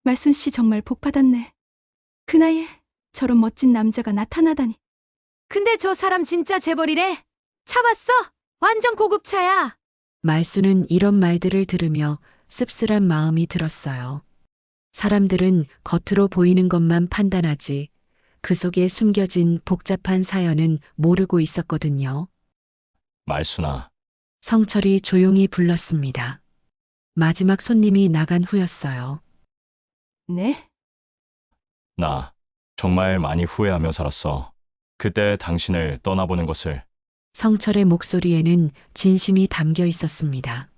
말순 씨 정말 복 받았네. 그 나이에 저런 멋진 남자가 나타나다니. 근데 저 사람 진짜 재벌이래. 차 봤어? 완전 고급차야. 말수는 이런 말들을 들으며 씁쓸한 마음이 들었어요. 사람들은 겉으로 보이는 것만 판단하지 그 속에 숨겨진 복잡한 사연은 모르고 있었거든요. 말순아, 성철이 조용히 불렀습니다. 마지막 손님이 나간 후였어요. 네? 나 정말 많이 후회하며 살았어. 그때 당신을 떠나보는 것을. 성철의 목소리에는 진심이 담겨 있었습니다.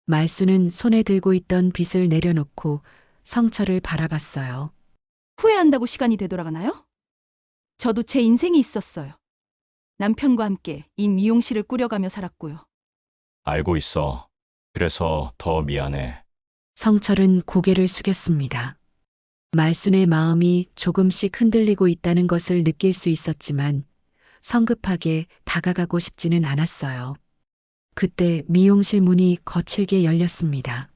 말수는 손에 들고 있던 빗을 내려놓고 성철을 바라봤어요. 후회한다고 시간이 되돌아가나요? 저도 제 인생이 있었어요. 남편과 함께 이 미용실을 꾸려가며 살았고요. 알고 있어. 그래서 더 미안해. 성철은 고개를 숙였습니다. 말순의 마음이 조금씩 흔들리고 있다는 것을 느낄 수 있었지만 성급하게 다가가고 싶지는 않았어요. 그때 미용실 문이 거칠게 열렸습니다.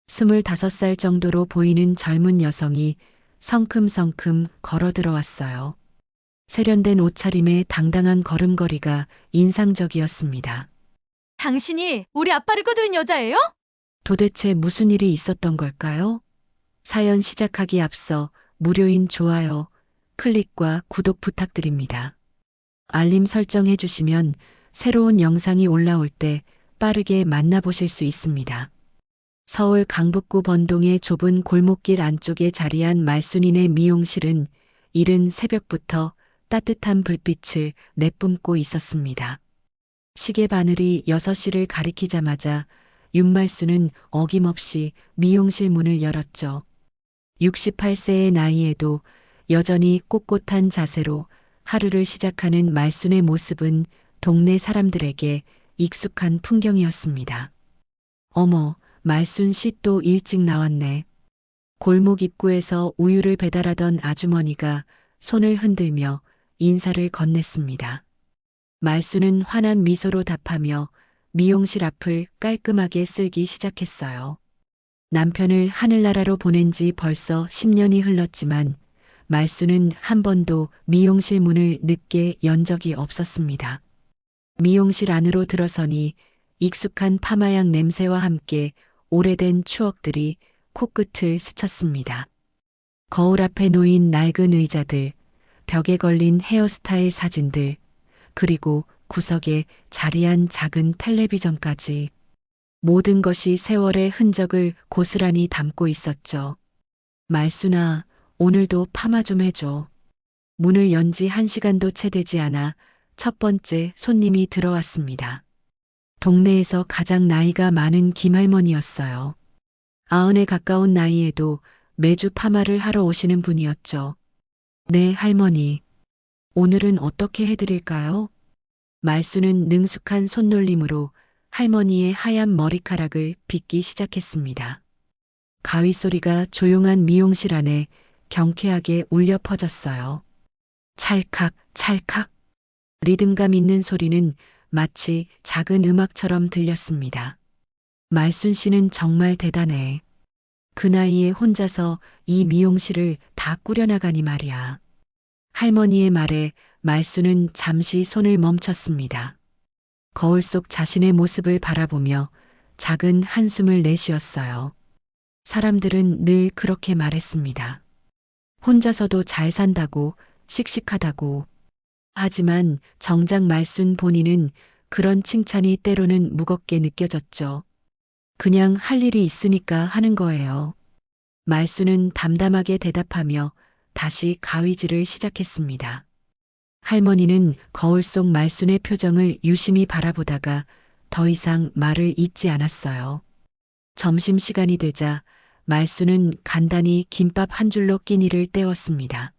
25살 정도로 보이는 젊은 여성이 성큼성큼 걸어 들어왔어요. 세련된 옷차림에 당당한 걸음걸이가 인상적이었습니다. 당신이 우리 아빠를 거둔 여자예요? 도대체 무슨 일이 있었던 걸까요? 사연 시작하기 앞서 무료인 좋아요, 클릭과 구독 부탁드립니다. 알림 설정해 주시면 새로운 영상이 올라올 때 빠르게 만나보실 수 있습니다. 서울 강북구 번동의 좁은 골목길 안쪽에 자리한 말순이네 미용실은 이른 새벽부터 따뜻한 불빛을 내뿜고 있었습니다. 시계 바늘이 6시를 가리키자마자 윤말순은 어김없이 미용실 문을 열었죠. 68세의 나이에도 여전히 꼿꼿한 자세로 하루를 시작하는 말순의 모습은 동네 사람들에게 익숙한 풍경이었습니다. 어머, 말순 씨 또 일찍 나왔네. 골목 입구에서 우유를 배달하던 아주머니가 손을 흔들며 인사를 건넸습니다. 말순은 환한 미소로 답하며 미용실 앞을 깔끔하게 쓸기 시작했어요. 남편을 하늘나라로 보낸 지 벌써 10년이 흘렀지만 말순은 한 번도 미용실 문을 늦게 연 적이 없었습니다. 미용실 안으로 들어서니 익숙한 파마향 냄새와 함께 오래된 추억들이 코끝을 스쳤습니다. 거울 앞에 놓인 낡은 의자들, 벽에 걸린 헤어스타일 사진들, 그리고 구석에 자리한 작은 텔레비전까지 모든 것이 세월의 흔적을 고스란히 담고 있었죠. 말순아, 오늘도 파마 좀 해줘. 문을 연 지 1시간도 채 되지 않아 첫 번째 손님이 들어왔습니다. 동네에서 가장 나이가 많은 김할머니였어요. 90에 가까운 나이에도 매주 파마를 하러 오시는 분이었죠. 네, 할머니. 오늘은 어떻게 해드릴까요? 말수는 능숙한 손놀림으로 할머니의 하얀 머리카락을 빗기 시작했습니다. 가위 소리가 조용한 미용실 안에 경쾌하게 울려 퍼졌어요. 찰칵, 찰칵. 리듬감 있는 소리는 마치 작은 음악처럼 들렸습니다. 말순 씨는 정말 대단해. 그 나이에 혼자서 이 미용실을 다 꾸려나가니 말이야. 할머니의 말에 말순은 잠시 손을 멈췄습니다. 거울 속 자신의 모습을 바라보며 작은 한숨을 내쉬었어요. 사람들은 늘 그렇게 말했습니다. 혼자서도 잘 산다고, 씩씩하다고. 하지만 정작 말순 본인은 그런 칭찬이 때로는 무겁게 느껴졌죠. 그냥 할 일이 있으니까 하는 거예요. 말순은 담담하게 대답하며 다시 가위질을 시작했습니다. 할머니는 거울 속 말순의 표정을 유심히 바라보다가 더 이상 말을 잇지 않았어요. 점심시간이 되자 말순은 간단히 김밥 한 줄로 끼니를 때웠습니다.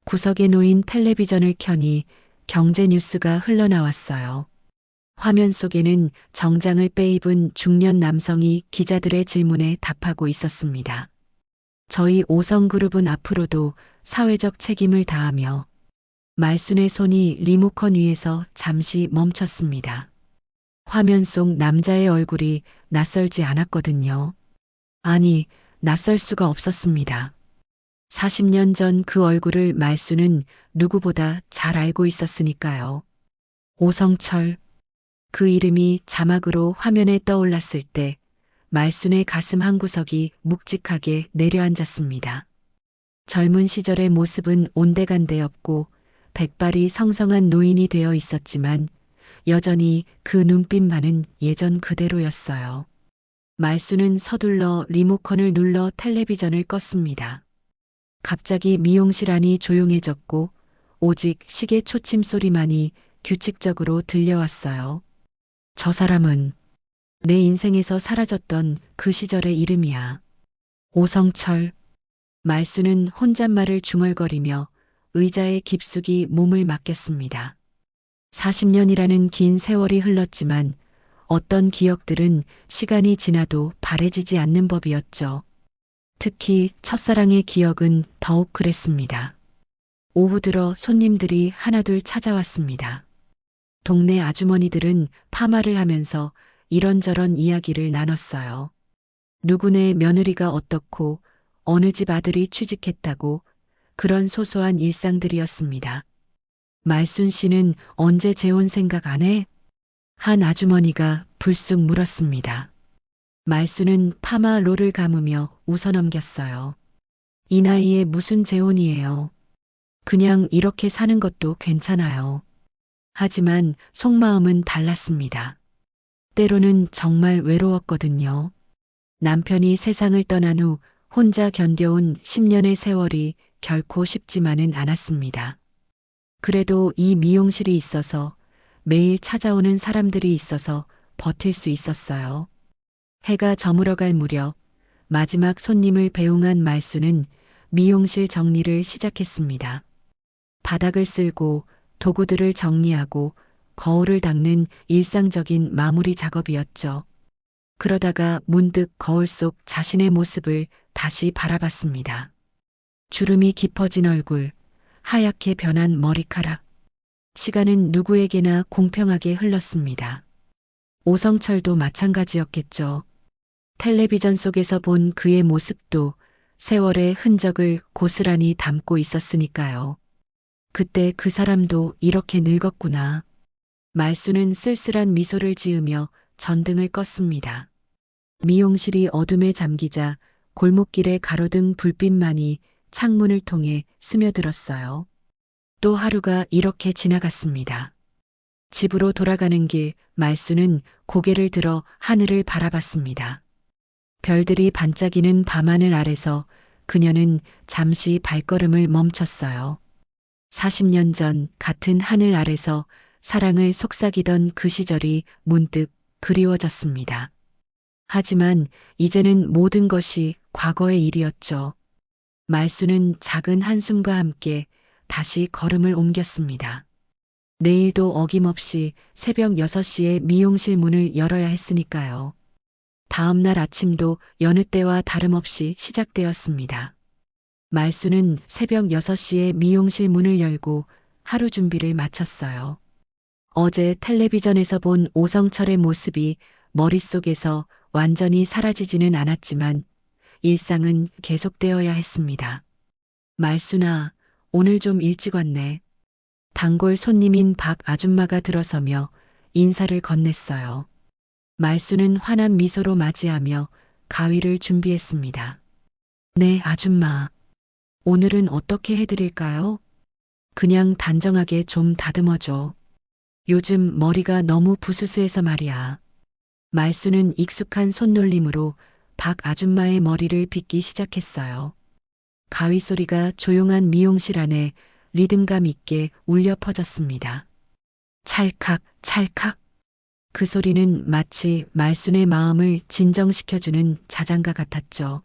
구석에 놓인 텔레비전을 켜니 경제 뉴스가 흘러나왔어요. 화면 속에는 정장을 빼입은 중년 남성이 기자들의 질문에 답하고 있었습니다. 저희 5성그룹은 앞으로도 사회적 책임을 다하며 말순의 손이 리모컨 위에서 잠시 멈췄습니다. 화면 속 남자의 얼굴이 낯설지 않았거든요. 아니, 낯설 수가 없었습니다. 40년 전 그 얼굴을 말수는 누구보다 잘 알고 있었으니까요. 오성철. 그 이름이 자막으로 화면에 떠올랐을 때 말순의 가슴 한구석이 묵직하게 내려앉았습니다. 젊은 시절의 모습은 온데간데없고 백발이 성성한 노인이 되어 있었지만 여전히 그 눈빛만은 예전 그대로였어요. 말수는 서둘러 리모컨을 눌러 텔레비전을 껐습니다. 갑자기 미용실 안이 조용해졌고 오직 시계 초침 소리만이 규칙적으로 들려왔어요. 저 사람은 내 인생에서 사라졌던 그 시절의 이름이야. 오성철. 말수는 혼잣말을 중얼거리며 의자에 깊숙이 몸을 맡겼습니다. 40년이라는 긴 세월이 흘렀지만 어떤 기억들은 시간이 지나도 바래지지 않는 법이었죠. 특히 첫사랑의 기억은 더욱 그랬습니다. 오후 들어 손님들이 하나둘 찾아왔습니다. 동네 아주머니들은 파마를 하면서 이런저런 이야기를 나눴어요. 누구네 며느리가 어떻고 어느 집 아들이 취직했다고 그런 소소한 일상들이었습니다. 말순 씨는 언제 재혼 생각 안 해? 한 아주머니가 불쑥 물었습니다. 말순은 파마 롤을 감으며 웃어넘겼어요. 이 나이에 무슨 재혼이에요. 그냥 이렇게 사는 것도 괜찮아요. 하지만 속마음은 달랐습니다. 때로는 정말 외로웠거든요. 남편이 세상을 떠난 후 혼자 견뎌온 10년의 세월이 결코 쉽지만은 않았습니다. 그래도 이 미용실이 있어서 매일 찾아오는 사람들이 있어서 버틸 수 있었어요. 해가 저물어갈 무렵 마지막 손님을 배웅한 말수는 미용실 정리를 시작했습니다. 바닥을 쓸고 도구들을 정리하고 거울을 닦는 일상적인 마무리 작업이었죠. 그러다가 문득 거울 속 자신의 모습을 다시 바라봤습니다. 주름이 깊어진 얼굴, 하얗게 변한 머리카락. 시간은 누구에게나 공평하게 흘렀습니다. 오성철도 마찬가지였겠죠. 텔레비전 속에서 본 그의 모습도 세월의 흔적을 고스란히 담고 있었으니까요. 그때 그 사람도 이렇게 늙었구나. 말수는 쓸쓸한 미소를 지으며 전등을 껐습니다. 미용실이 어둠에 잠기자 골목길에 가로등 불빛만이 창문을 통해 스며들었어요. 또 하루가 이렇게 지나갔습니다. 집으로 돌아가는 길 말수는 고개를 들어 하늘을 바라봤습니다. 별들이 반짝이는 밤하늘 아래서 그녀는 잠시 발걸음을 멈췄어요. 40년 전 같은 하늘 아래서 사랑을 속삭이던 그 시절이 문득 그리워졌습니다. 하지만 이제는 모든 것이 과거의 일이었죠. 말수는 작은 한숨과 함께 다시 걸음을 옮겼습니다. 내일도 어김없이 새벽 6시에 미용실 문을 열어야 했으니까요. 다음 날 아침도 여느 때와 다름없이 시작되었습니다. 말수는 새벽 6시에 미용실 문을 열고 하루 준비를 마쳤어요. 어제 텔레비전에서 본 오성철의 모습이 머릿속에서 완전히 사라지지는 않았지만 일상은 계속되어야 했습니다. 말수나, 오늘 좀 일찍 왔네. 단골 손님인 박 아줌마가 들어서며 인사를 건넸어요. 말수는 환한 미소로 맞이하며 가위를 준비했습니다. 네, 아줌마. 오늘은 어떻게 해드릴까요? 그냥 단정하게 좀 다듬어줘. 요즘 머리가 너무 부스스해서 말이야. 말수는 익숙한 손놀림으로 박 아줌마의 머리를 빗기 시작했어요. 가위 소리가 조용한 미용실 안에 리듬감 있게 울려 퍼졌습니다. 찰칵, 찰칵. 그 소리는 마치 말순의 마음을 진정시켜주는 자장가 같았죠.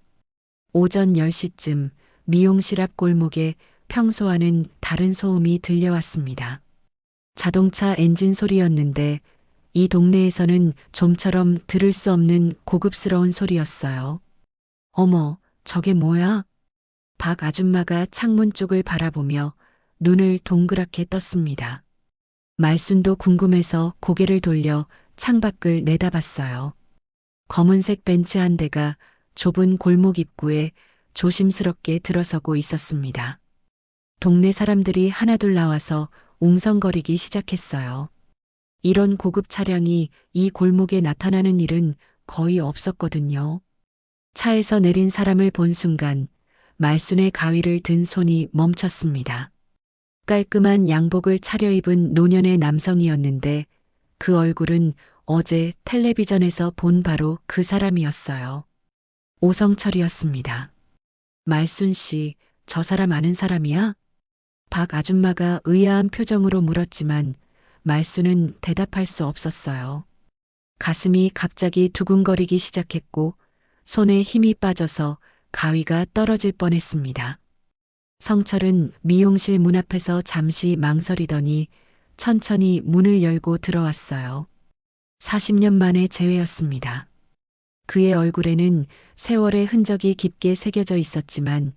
오전 10시쯤 미용실 앞 골목에 평소와는 다른 소음이 들려왔습니다. 자동차 엔진 소리였는데 이 동네에서는 좀처럼 들을 수 없는 고급스러운 소리였어요. 어머, 저게 뭐야? 박 아줌마가 창문 쪽을 바라보며 눈을 동그랗게 떴습니다. 말순도 궁금해서 고개를 돌려 창밖을 내다봤어요. 검은색 벤츠 한 대가 좁은 골목 입구에 조심스럽게 들어서고 있었습니다. 동네 사람들이 하나둘 나와서 웅성거리기 시작했어요. 이런 고급 차량이 이 골목에 나타나는 일은 거의 없었거든요. 차에서 내린 사람을 본 순간 말순의 가위를 든 손이 멈췄습니다. 깔끔한 양복을 차려입은 노년의 남성이었는데 그 얼굴은 어제 텔레비전에서 본 바로 그 사람이었어요. 오성철이었습니다. 말순 씨, 저 사람 아는 사람이야? 박 아줌마가 의아한 표정으로 물었지만 말순은 대답할 수 없었어요. 가슴이 갑자기 두근거리기 시작했고 손에 힘이 빠져서 가위가 떨어질 뻔했습니다. 성철은 미용실 문 앞에서 잠시 망설이더니 천천히 문을 열고 들어왔어요. 40년 만의 재회였습니다. 그의 얼굴에는 세월의 흔적이 깊게 새겨져 있었지만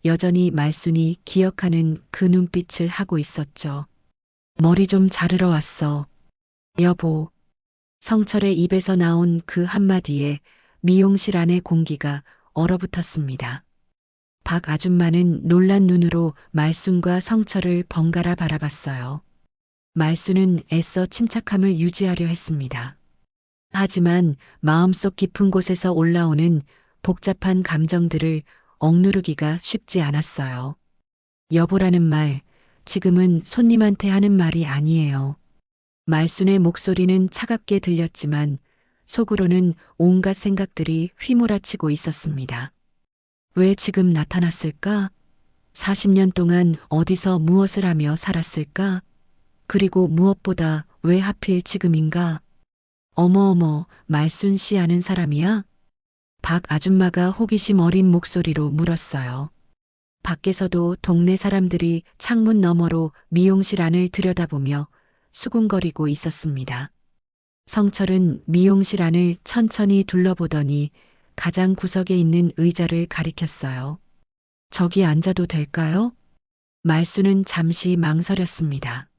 여전히 말순이 기억하는 그 눈빛을 하고 있었죠. 머리 좀 자르러 왔어. 여보. 성철의 입에서 나온 그 한마디에 미용실 안의 공기가 얼어붙었습니다. 박 아줌마는 놀란 눈으로 말순과 성철을 번갈아 바라봤어요. 말순은 애써 침착함을 유지하려 했습니다. 하지만 마음속 깊은 곳에서 올라오는 복잡한 감정들을 억누르기가 쉽지 않았어요. 여보라는 말, 지금은 손님한테 하는 말이 아니에요. 말순의 목소리는 차갑게 들렸지만 속으로는 온갖 생각들이 휘몰아치고 있었습니다. 왜 지금 나타났을까? 40년 동안 어디서 무엇을 하며 살았을까? 그리고 무엇보다 왜 하필 지금인가? 어머어머, 말순 씨 아는 사람이야? 박 아줌마가 호기심 어린 목소리로 물었어요. 밖에서도 동네 사람들이 창문 너머로 미용실 안을 들여다보며 수군거리고 있었습니다. 성철은 미용실 안을 천천히 둘러보더니 가장 구석에 있는 의자를 가리켰어요. 저기 앉아도 될까요? 말순은 잠시 망설였습니다.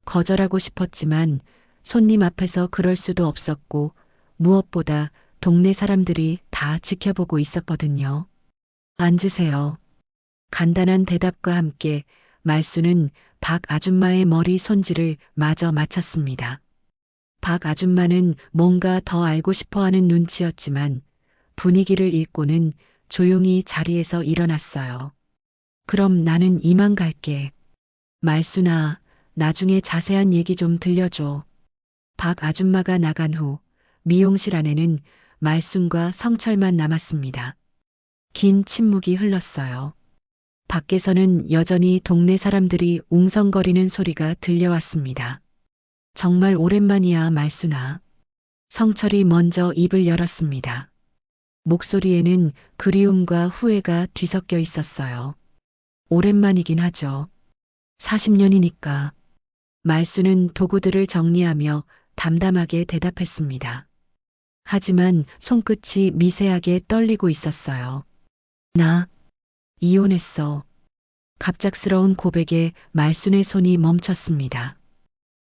거절하고 싶었지만 손님 앞에서 그럴 수도 없었고 무엇보다 동네 사람들이 다 지켜보고 있었거든요. 앉으세요. 간단한 대답과 함께 말순은 박 아줌마의 머리 손질을 마저 마쳤습니다. 박 아줌마는 뭔가 더 알고 싶어하는 눈치였지만 분위기를 읽고는 조용히 자리에서 일어났어요. 그럼 나는 이만 갈게. 말순아, 나중에 자세한 얘기 좀 들려줘. 박 아줌마가 나간 후 미용실 안에는 말순과 성철만 남았습니다. 긴 침묵이 흘렀어요. 밖에서는 여전히 동네 사람들이 웅성거리는 소리가 들려왔습니다. 정말 오랜만이야, 말순아. 성철이 먼저 입을 열었습니다. 목소리에는 그리움과 후회가 뒤섞여 있었어요. 오랜만이긴 하죠. 40년이니까. 말순은 도구들을 정리하며 담담하게 대답했습니다. 하지만 손끝이 미세하게 떨리고 있었어요. 나 이혼했어. 갑작스러운 고백에 말순의 손이 멈췄습니다.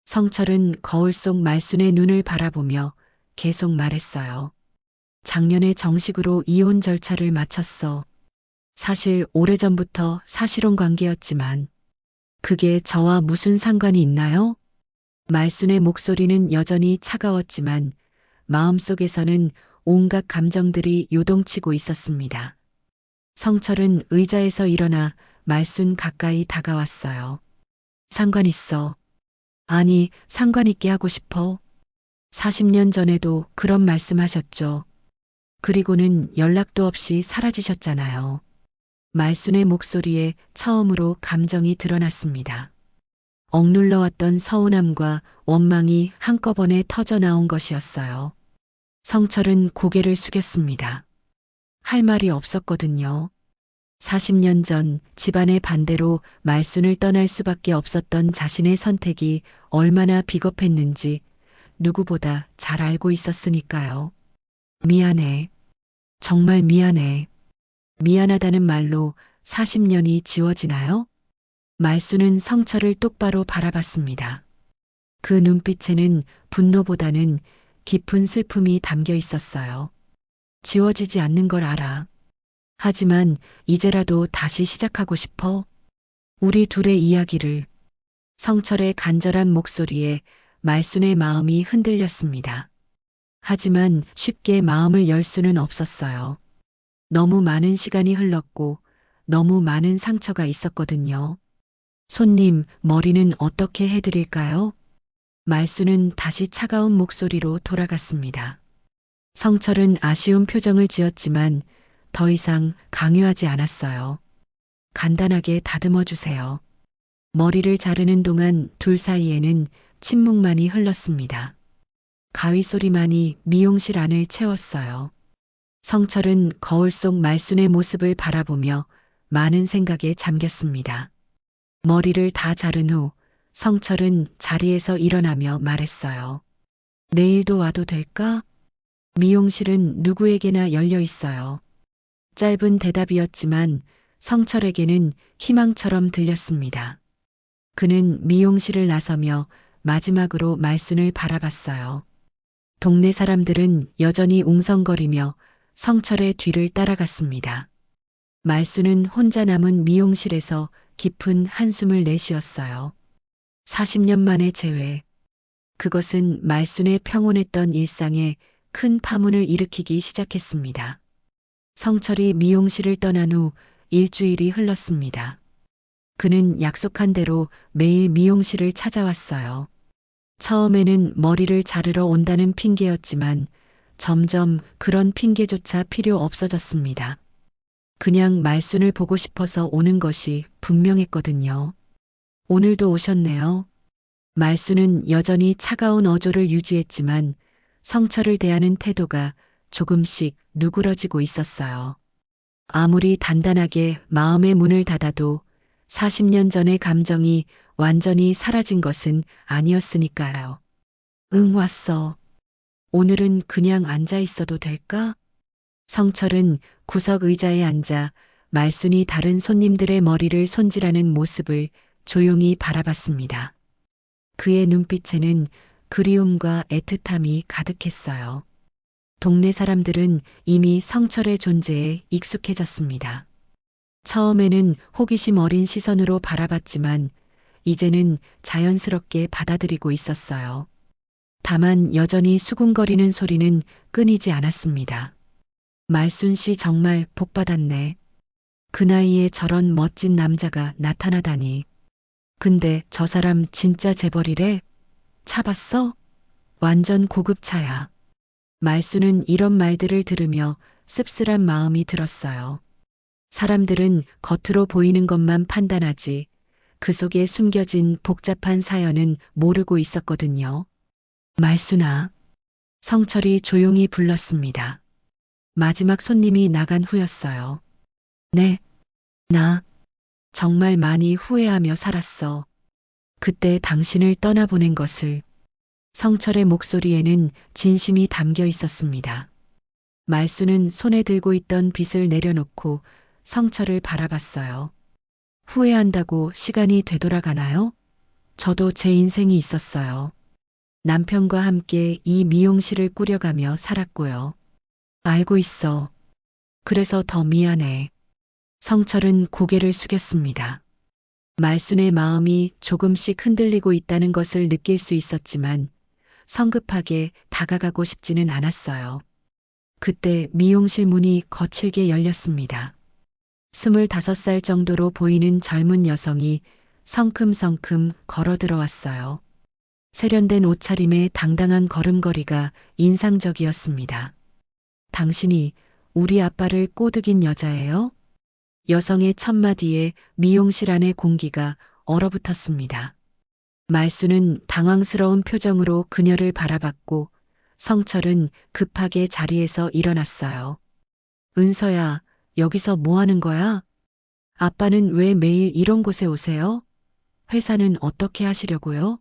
성철은 거울 속 말순의 눈을 바라보며 계속 말했어요. 작년에 정식으로 이혼 절차를 마쳤어. 사실 오래전부터 사실혼 관계였지만 그게 저와 무슨 상관이 있나요? 말순의 목소리는 여전히 차가웠지만 마음속에서는 온갖 감정들이 요동치고 있었습니다. 성철은 의자에서 일어나 말순 가까이 다가왔어요. 상관 있어. 아니, 상관 있게 하고 싶어. 40년 전에도 그런 말씀하셨죠. 그리고는 연락도 없이 사라지셨잖아요. 말순의 목소리에 처음으로 감정이 드러났습니다. 억눌러왔던 서운함과 원망이 한꺼번에 터져나온 것이었어요. 성철은 고개를 숙였습니다. 할 말이 없었거든요. 40년 전 집안의 반대로 말순을 떠날 수밖에 없었던 자신의 선택이 얼마나 비겁했는지 누구보다 잘 알고 있었으니까요. 미안해. 정말 미안해. 미안하다는 말로 40년이 지워지나요? 말순은 성철을 똑바로 바라봤습니다. 그 눈빛에는 분노보다는 깊은 슬픔이 담겨 있었어요. 지워지지 않는 걸 알아. 하지만 이제라도 다시 시작하고 싶어. 우리 둘의 이야기를. 성철의 간절한 목소리에 말순의 마음이 흔들렸습니다. 하지만 쉽게 마음을 열 수는 없었어요. 너무 많은 시간이 흘렀고 너무 많은 상처가 있었거든요. 손님, 머리는 어떻게 해드릴까요? 말순은 다시 차가운 목소리로 돌아갔습니다. 성철은 아쉬운 표정을 지었지만 더 이상 강요하지 않았어요. 간단하게 다듬어 주세요. 머리를 자르는 동안 둘 사이에는 침묵만이 흘렀습니다. 가위 소리만이 미용실 안을 채웠어요. 성철은 거울 속 말순의 모습을 바라보며 많은 생각에 잠겼습니다. 머리를 다 자른 후 성철은 자리에서 일어나며 말했어요. 내일도 와도 될까? 미용실은 누구에게나 열려 있어요. 짧은 대답이었지만 성철에게는 희망처럼 들렸습니다. 그는 미용실을 나서며 마지막으로 말순을 바라봤어요. 동네 사람들은 여전히 웅성거리며 성철의 뒤를 따라갔습니다. 말순은 혼자 남은 미용실에서 깊은 한숨을 내쉬었어요. 40년 만의 재회. 그것은 말순의 평온했던 일상에 큰 파문을 일으키기 시작했습니다. 성철이 미용실을 떠난 후 일주일이 흘렀습니다. 그는 약속한 대로 매일 미용실을 찾아왔어요. 처음에는 머리를 자르러 온다는 핑계였지만 점점 그런 핑계조차 필요 없어졌습니다. 그냥 말순을 보고 싶어서 오는 것이 분명했거든요. 오늘도 오셨네요. 말순은 여전히 차가운 어조를 유지했지만 성철을 대하는 태도가 조금씩 누그러지고 있었어요. 아무리 단단하게 마음의 문을 닫아도 40년 전의 감정이 완전히 사라진 것은 아니었으니까요. 응, 왔어. 오늘은 그냥 앉아 있어도 될까? 성철은 구석 의자에 앉아 말순이 다른 손님들의 머리를 손질하는 모습을 조용히 바라봤습니다. 그의 눈빛에는 그리움과 애틋함이 가득했어요. 동네 사람들은 이미 성철의 존재에 익숙해졌습니다. 처음에는 호기심 어린 시선으로 바라봤지만 이제는 자연스럽게 받아들이고 있었어요. 다만 여전히 수군거리는 소리는 끊이지 않았습니다. 말순 씨 정말 복받았네. 그 나이에 저런 멋진 남자가 나타나다니. 근데 저 사람 진짜 재벌이래? 차 봤어? 완전 고급 차야. 말순은 이런 말들을 들으며 씁쓸한 마음이 들었어요. 사람들은 겉으로 보이는 것만 판단하지 그 속에 숨겨진 복잡한 사연은 모르고 있었거든요. 말순아. 성철이 조용히 불렀습니다. 마지막 손님이 나간 후였어요. 네, 나 정말 많이 후회하며 살았어. 그때 당신을 떠나보낸 것을. 성철의 목소리에는 진심이 담겨 있었습니다. 말순은 손에 들고 있던 빗을 내려놓고 성철을 바라봤어요. 후회한다고 시간이 되돌아가나요? 저도 제 인생이 있었어요. 남편과 함께 이 미용실을 꾸려가며 살았고요. 알고 있어. 그래서 더 미안해. 성철은 고개를 숙였습니다. 말순의 마음이 조금씩 흔들리고 있다는 것을 느낄 수 있었지만 성급하게 다가가고 싶지는 않았어요. 그때 미용실 문이 거칠게 열렸습니다. 25살 정도로 보이는 젊은 여성이 성큼성큼 걸어 들어왔어요. 세련된 옷차림에 당당한 걸음걸이가 인상적이었습니다. 당신이 우리 아빠를 꼬드긴 여자예요? 여성의 첫마디에 미용실 안의 공기가 얼어붙었습니다. 말순은 당황스러운 표정으로 그녀를 바라봤고 성철은 급하게 자리에서 일어났어요. 은서야, 여기서 뭐 하는 거야? 아빠는 왜 매일 이런 곳에 오세요? 회사는 어떻게 하시려고요?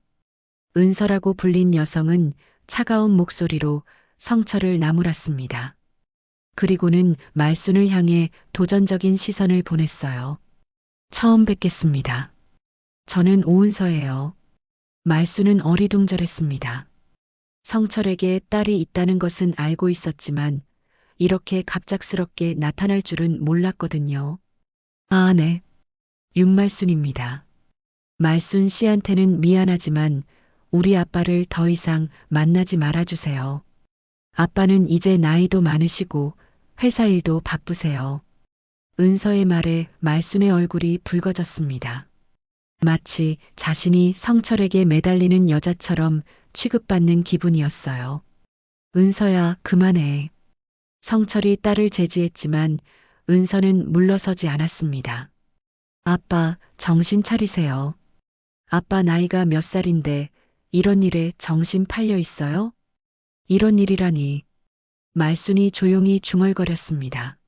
은서라고 불린 여성은 차가운 목소리로 성철을 나무랐습니다. 그리고는 말순을 향해 도전적인 시선을 보냈어요. 처음 뵙겠습니다. 저는 오은서예요. 말순은 어리둥절했습니다. 성철에게 딸이 있다는 것은 알고 있었지만 이렇게 갑작스럽게 나타날 줄은 몰랐거든요. 아, 네. 윤말순입니다. 말순 씨한테는 미안하지만 우리 아빠를 더 이상 만나지 말아주세요. 아빠는 이제 나이도 많으시고 회사 일도 바쁘세요. 은서의 말에 말순의 얼굴이 붉어졌습니다. 마치 자신이 성철에게 매달리는 여자처럼 취급받는 기분이었어요. 은서야, 그만해. 성철이 딸을 제지했지만 은서는 물러서지 않았습니다. 아빠, 정신 차리세요. 아빠 나이가 몇 살인데 이런 일에 정신 팔려 있어요? 이런 일이라니. 말순이 조용히 중얼거렸습니다.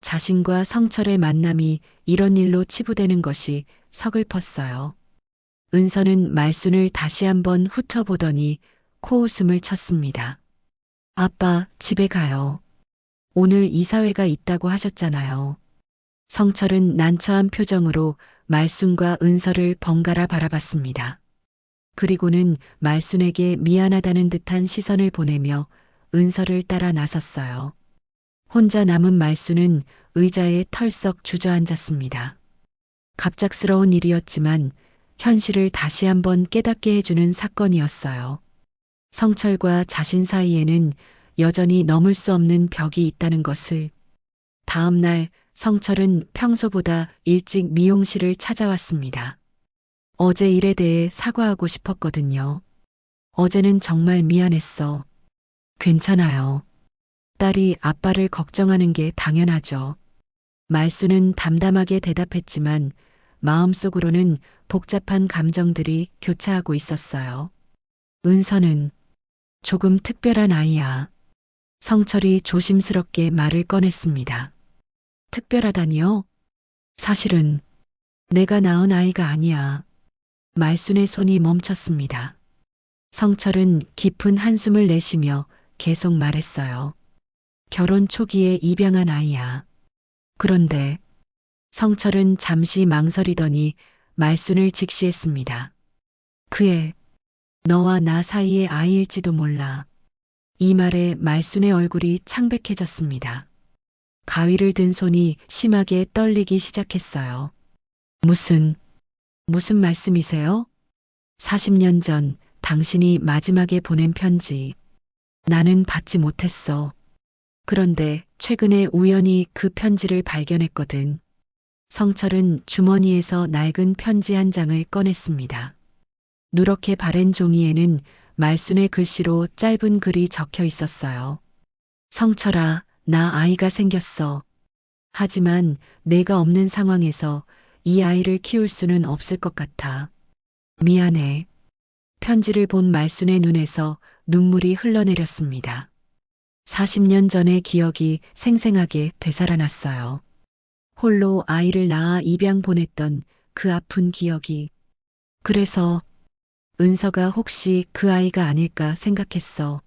자신과 성철의 만남이 이런 일로 치부되는 것이 서글펐어요. 은서는 말순을 다시 한번 훑어보더니 코웃음을 쳤습니다. 아빠, 집에 가요. 오늘 이사회가 있다고 하셨잖아요. 성철은 난처한 표정으로 말순과 은서를 번갈아 바라봤습니다. 그리고는 말순에게 미안하다는 듯한 시선을 보내며 은서를 따라 나섰어요. 혼자 남은 말순은 의자에 털썩 주저앉았습니다. 갑작스러운 일이었지만 현실을 다시 한번 깨닫게 해주는 사건이었어요. 성철과 자신 사이에는 여전히 넘을 수 없는 벽이 있다는 것을. 다음 날 성철은 평소보다 일찍 미용실을 찾아왔습니다. 어제 일에 대해 사과하고 싶었거든요. 어제는 정말 미안했어. 괜찮아요. 딸이 아빠를 걱정하는 게 당연하죠. 말순은 담담하게 대답했지만 마음속으로는 복잡한 감정들이 교차하고 있었어요. 은서는 조금 특별한 아이야. 성철이 조심스럽게 말을 꺼냈습니다. 특별하다니요? 사실은 내가 낳은 아이가 아니야. 말순의 손이 멈췄습니다. 성철은 깊은 한숨을 내쉬며 계속 말했어요. 결혼 초기에 입양한 아이야. 그런데 성철은 잠시 망설이더니 말순을 직시했습니다. 그애 너와 나 사이의 아이일지도 몰라. 이 말에 말순의 얼굴이 창백해졌습니다. 가위를 든 손이 심하게 떨리기 시작했어요. 무슨 말씀이세요? 40년 전 당신이 마지막에 보낸 편지. 나는 받지 못했어. 그런데 최근에 우연히 그 편지를 발견했거든. 성철은 주머니에서 낡은 편지 한 장을 꺼냈습니다. 누렇게 바랜 종이에는 말순의 글씨로 짧은 글이 적혀 있었어요. 성철아, 나 아이가 생겼어. 하지만 내가 없는 상황에서 이 아이를 키울 수는 없을 것 같아. 미안해. 편지를 본 말순의 눈에서 눈물이 흘러내렸습니다. 40년 전의 기억이 생생하게 되살아났어요. 홀로 아이를 낳아 입양 보냈던 그 아픈 기억이. 그래서 은서가 혹시 그 아이가 아닐까 생각했어.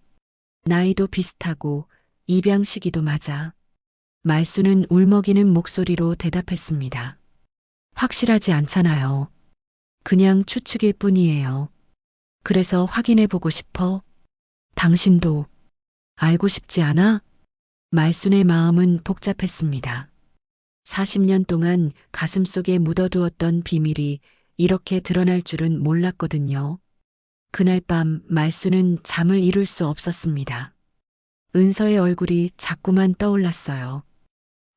나이도 비슷하고 입양 시기도 맞아. 말순은 울먹이는 목소리로 대답했습니다. 확실하지 않잖아요. 그냥 추측일 뿐이에요. 그래서 확인해 보고 싶어. 당신도 알고 싶지 않아? 말순의 마음은 복잡했습니다. 40년 동안 가슴속에 묻어두었던 비밀이 이렇게 드러날 줄은 몰랐거든요. 그날 밤 말순은 잠을 이룰 수 없었습니다. 은서의 얼굴이 자꾸만 떠올랐어요.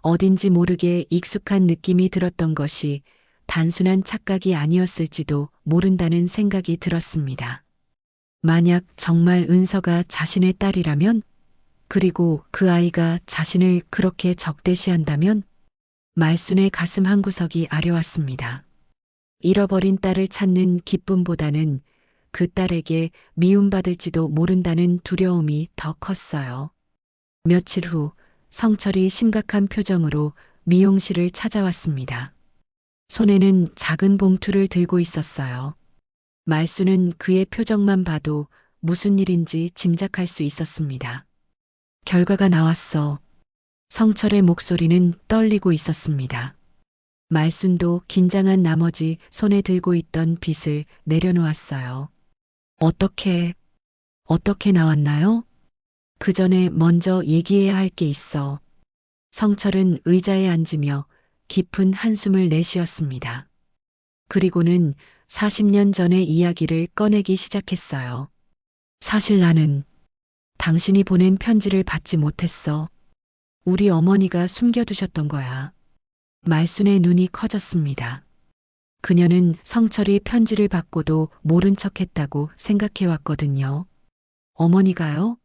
어딘지 모르게 익숙한 느낌이 들었던 것이 단순한 착각이 아니었을지도 모른다는 생각이 들었습니다. 만약 정말 은서가 자신의 딸이라면, 그리고 그 아이가 자신을 그렇게 적대시한다면, 말순의 가슴 한구석이 아려왔습니다. 잃어버린 딸을 찾는 기쁨보다는 그 딸에게 미움받을지도 모른다는 두려움이 더 컸어요. 며칠 후 성철이 심각한 표정으로 미용실을 찾아왔습니다. 손에는 작은 봉투를 들고 있었어요. 말순은 그의 표정만 봐도 무슨 일인지 짐작할 수 있었습니다. 결과가 나왔어. 성철의 목소리는 떨리고 있었습니다. 말순도 긴장한 나머지 손에 들고 있던 빗을 내려놓았어요. 어떻게 나왔나요? 그 전에 먼저 얘기해야 할 게 있어. 성철은 의자에 앉으며 깊은 한숨을 내쉬었습니다. 그리고는 40년 전의 이야기를 꺼내기 시작했어요. 사실 나는 당신이 보낸 편지를 받지 못했어. 우리 어머니가 숨겨두셨던 거야. 말순의 눈이 커졌습니다. 그녀는 성철이 편지를 받고도 모른 척했다고 생각해왔거든요. 어머니가요?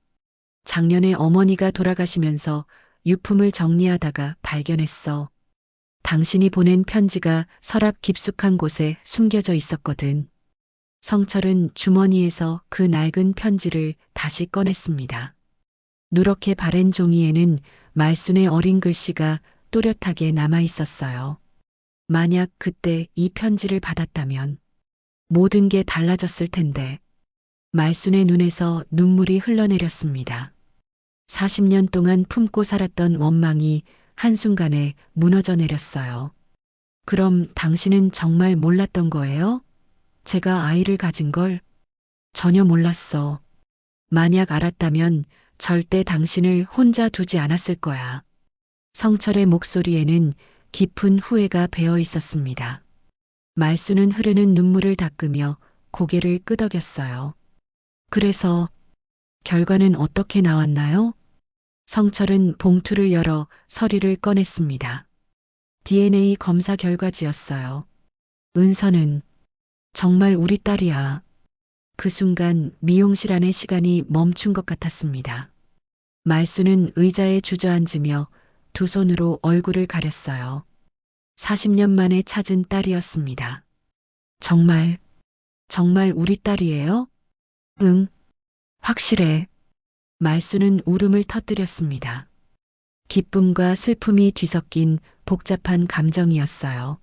작년에 어머니가 돌아가시면서 유품을 정리하다가 발견했어. 당신이 보낸 편지가 서랍 깊숙한 곳에 숨겨져 있었거든. 성철은 주머니에서 그 낡은 편지를 다시 꺼냈습니다. 누렇게 바랜 종이에는 말순의 어린 글씨가 또렷하게 남아 있었어요. 만약 그때 이 편지를 받았다면 모든 게 달라졌을 텐데. 말순의 눈에서 눈물이 흘러내렸습니다. 40년 동안 품고 살았던 원망이 한순간에 무너져 내렸어요. 그럼 당신은 정말 몰랐던 거예요? 제가 아이를 가진 걸? 전혀 몰랐어. 만약 알았다면 절대 당신을 혼자 두지 않았을 거야. 성철의 목소리에는 깊은 후회가 배어 있었습니다. 말순은 흐르는 눈물을 닦으며 고개를 끄덕였어요. 그래서 결과는 어떻게 나왔나요? 성철은 봉투를 열어 서류를 꺼냈습니다. DNA 검사 결과지였어요. 은서는 정말 우리 딸이야. 그 순간 미용실 안의 시간이 멈춘 것 같았습니다. 말순은 의자에 주저앉으며 두 손으로 얼굴을 가렸어요. 40년 만에 찾은 딸이었습니다. 정말 우리 딸이에요? 응, 확실해. 말순은 울음을 터뜨렸습니다. 기쁨과 슬픔이 뒤섞인 복잡한 감정이었어요.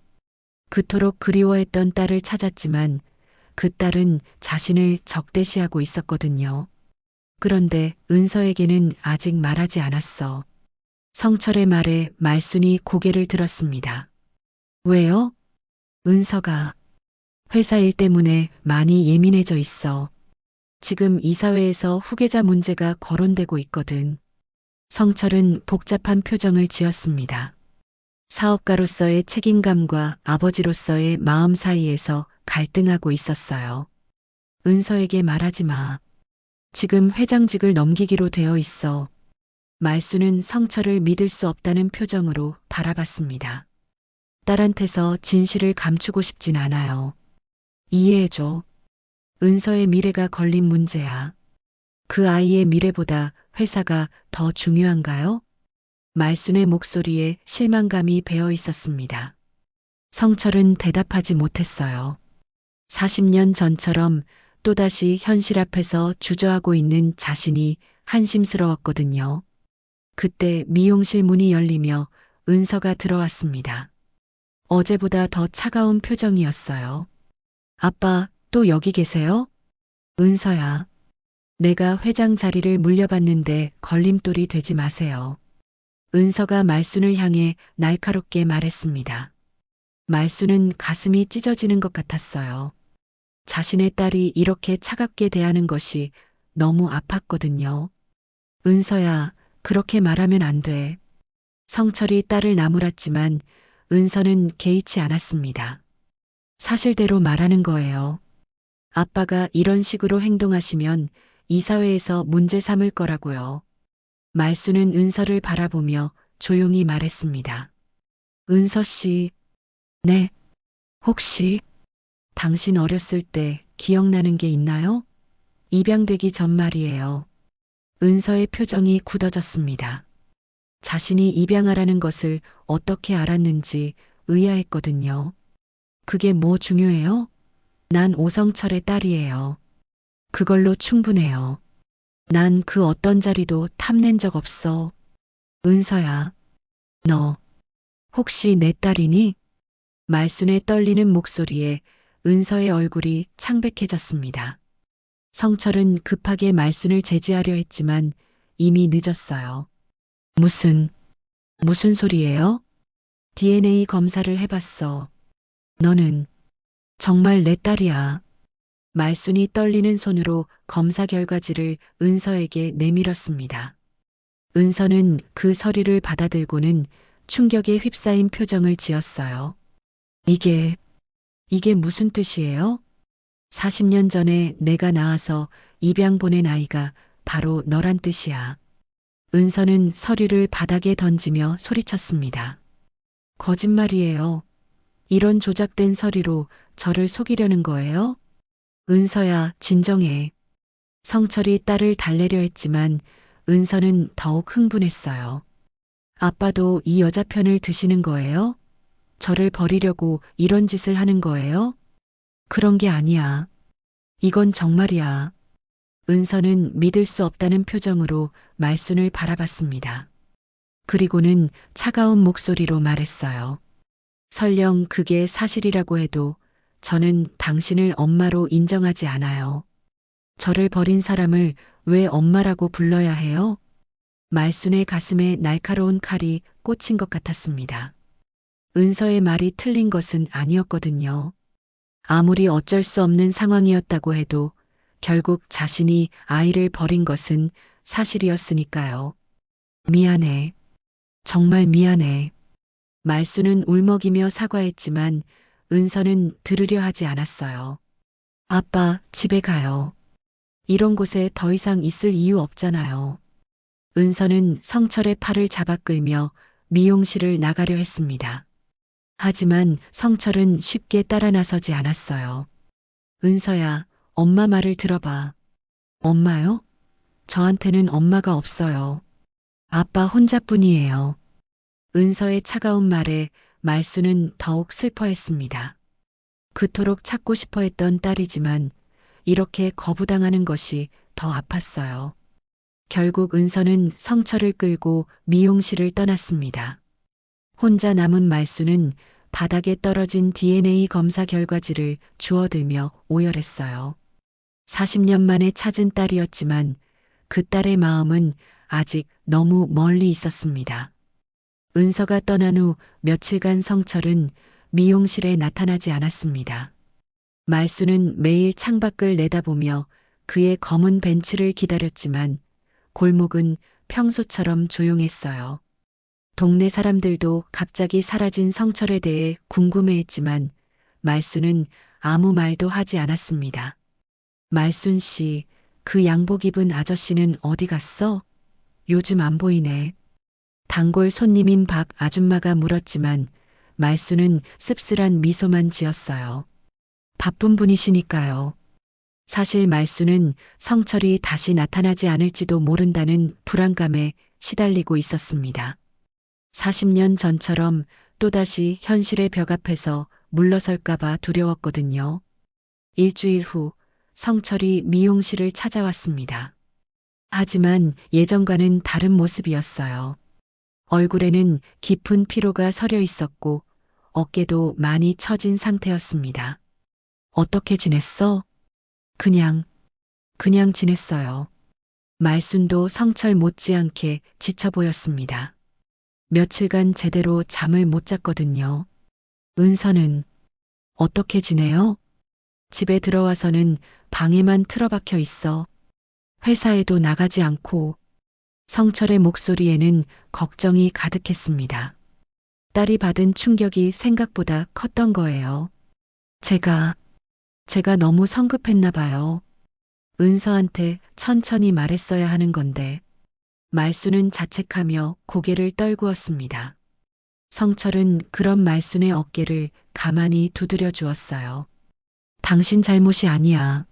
그토록 그리워했던 딸을 찾았지만 그 딸은 자신을 적대시하고 있었거든요. 그런데 은서에게는 아직 말하지 않았어. 성철의 말에 말순이 고개를 들었습니다. 왜요? 은서가 회사 일 때문에 많이 예민해져 있어. 지금 이사회에서 후계자 문제가 거론되고 있거든. 성철은 복잡한 표정을 지었습니다. 사업가로서의 책임감과 아버지로서의 마음 사이에서 갈등하고 있었어요. 은서에게 말하지 마. 지금 회장직을 넘기기로 되어 있어. 말순은 성철을 믿을 수 없다는 표정으로 바라봤습니다. 딸한테서 진실을 감추고 싶진 않아요. 이해해줘. 은서의 미래가 걸린 문제야. 그 아이의 미래보다 회사가 더 중요한가요? 말순의 목소리에 실망감이 배어 있었습니다. 성철은 대답하지 못했어요. 40년 전처럼 또다시 현실 앞에서 주저하고 있는 자신이 한심스러웠거든요. 그때 미용실 문이 열리며 은서가 들어왔습니다. 어제보다 더 차가운 표정이었어요. 아빠, 또 여기 계세요? 은서야. 내가 회장 자리를 물려받는데 걸림돌이 되지 마세요. 은서가 말순을 향해 날카롭게 말했습니다. 말순은 가슴이 찢어지는 것 같았어요. 자신의 딸이 이렇게 차갑게 대하는 것이 너무 아팠거든요. 은서야, 그렇게 말하면 안 돼. 성철이 딸을 나무랐지만 은서는 개의치 않았습니다. 사실대로 말하는 거예요. 아빠가 이런 식으로 행동하시면 이사회에서 문제 삼을 거라고요. 말순은 은서를 바라보며 조용히 말했습니다. 은서 씨, 네, 혹시 당신 어렸을 때 기억나는 게 있나요? 입양되기 전 말이에요. 은서의 표정이 굳어졌습니다. 자신이 입양하라는 것을 어떻게 알았는지 의아했거든요. 그게 뭐 중요해요? 난 오성철의 딸이에요. 그걸로 충분해요. 난 그 어떤 자리도 탐낸 적 없어. 은서야, 너 혹시 내 딸이니? 말순의 떨리는 목소리에 은서의 얼굴이 창백해졌습니다. 성철은 급하게 말순을 제지하려 했지만 이미 늦었어요. 무슨 소리예요? DNA 검사를 해봤어. 너는 정말 내 딸이야. 말순이 떨리는 손으로 검사 결과지를 은서에게 내밀었습니다. 은서는 그 서류를 받아들고는 충격에 휩싸인 표정을 지었어요. 이게 무슨 뜻이에요? 40년 전에 내가 낳아서 입양 보낸 아이가 바로 너란 뜻이야. 은서는 서류를 바닥에 던지며 소리쳤습니다. 거짓말이에요. 이런 조작된 서류로 저를 속이려는 거예요? 은서야, 진정해. 성철이 딸을 달래려 했지만 은서는 더욱 흥분했어요. 아빠도 이 여자 편을 드시는 거예요? 저를 버리려고 이런 짓을 하는 거예요? 그런 게 아니야. 이건 정말이야. 은서는 믿을 수 없다는 표정으로 말순을 바라봤습니다. 그리고는 차가운 목소리로 말했어요. 설령 그게 사실이라고 해도 저는 당신을 엄마로 인정하지 않아요. 저를 버린 사람을 왜 엄마라고 불러야 해요? 말순의 가슴에 날카로운 칼이 꽂힌 것 같았습니다. 은서의 말이 틀린 것은 아니었거든요. 아무리 어쩔 수 없는 상황이었다고 해도 결국 자신이 아이를 버린 것은 사실이었으니까요. 미안해. 정말 미안해. 말순은 울먹이며 사과했지만 은서는 들으려 하지 않았어요. 아빠, 집에 가요. 이런 곳에 더 이상 있을 이유 없잖아요. 은서는 성철의 팔을 잡아 끌며 미용실을 나가려 했습니다. 하지만 성철은 쉽게 따라 나서지 않았어요. 은서야, 엄마 말을 들어봐. 엄마요? 저한테는 엄마가 없어요. 아빠 혼자뿐이에요. 은서의 차가운 말에 말순은 더욱 슬퍼했습니다. 그토록 찾고 싶어 했던 딸이지만 이렇게 거부당하는 것이 더 아팠어요. 결국 은서는 성철을 끌고 미용실을 떠났습니다. 혼자 남은 말순은 바닥에 떨어진 DNA 검사 결과지를 주워들며 오열했어요. 40년 만에 찾은 딸이었지만 그 딸의 마음은 아직 너무 멀리 있었습니다. 은서가 떠난 후 며칠간 성철은 미용실에 나타나지 않았습니다. 말순은 매일 창밖을 내다보며 그의 검은 벤츠를 기다렸지만 골목은 평소처럼 조용했어요. 동네 사람들도 갑자기 사라진 성철에 대해 궁금해했지만 말순은 아무 말도 하지 않았습니다. 말순 씨, 그 양복 입은 아저씨는 어디 갔어? 요즘 안 보이네. 단골 손님인 박 아줌마가 물었지만 말순은 씁쓸한 미소만 지었어요. 바쁜 분이시니까요. 사실 말순은 성철이 다시 나타나지 않을지도 모른다는 불안감에 시달리고 있었습니다. 40년 전처럼 또다시 현실의 벽 앞에서 물러설까봐 두려웠거든요. 일주일 후 성철이 미용실을 찾아왔습니다. 하지만 예전과는 다른 모습이었어요. 얼굴에는 깊은 피로가 서려 있었고 어깨도 많이 처진 상태였습니다. 어떻게 지냈어? 그냥 지냈어요. 말순도 성철 못지않게 지쳐 보였습니다. 며칠간 제대로 잠을 못 잤거든요. 은서는 어떻게 지내요? 집에 들어와서는 방에만 틀어박혀 있어. 회사에도 나가지 않고. 성철의 목소리에는 걱정이 가득했습니다. 딸이 받은 충격이 생각보다 컸던 거예요. 제가 너무 성급했나 봐요. 은서한테 천천히 말했어야 하는 건데. 말순은 자책하며 고개를 떨구었습니다. 성철은 그런 말순의 어깨를 가만히 두드려 주었어요. 당신 잘못이 아니야.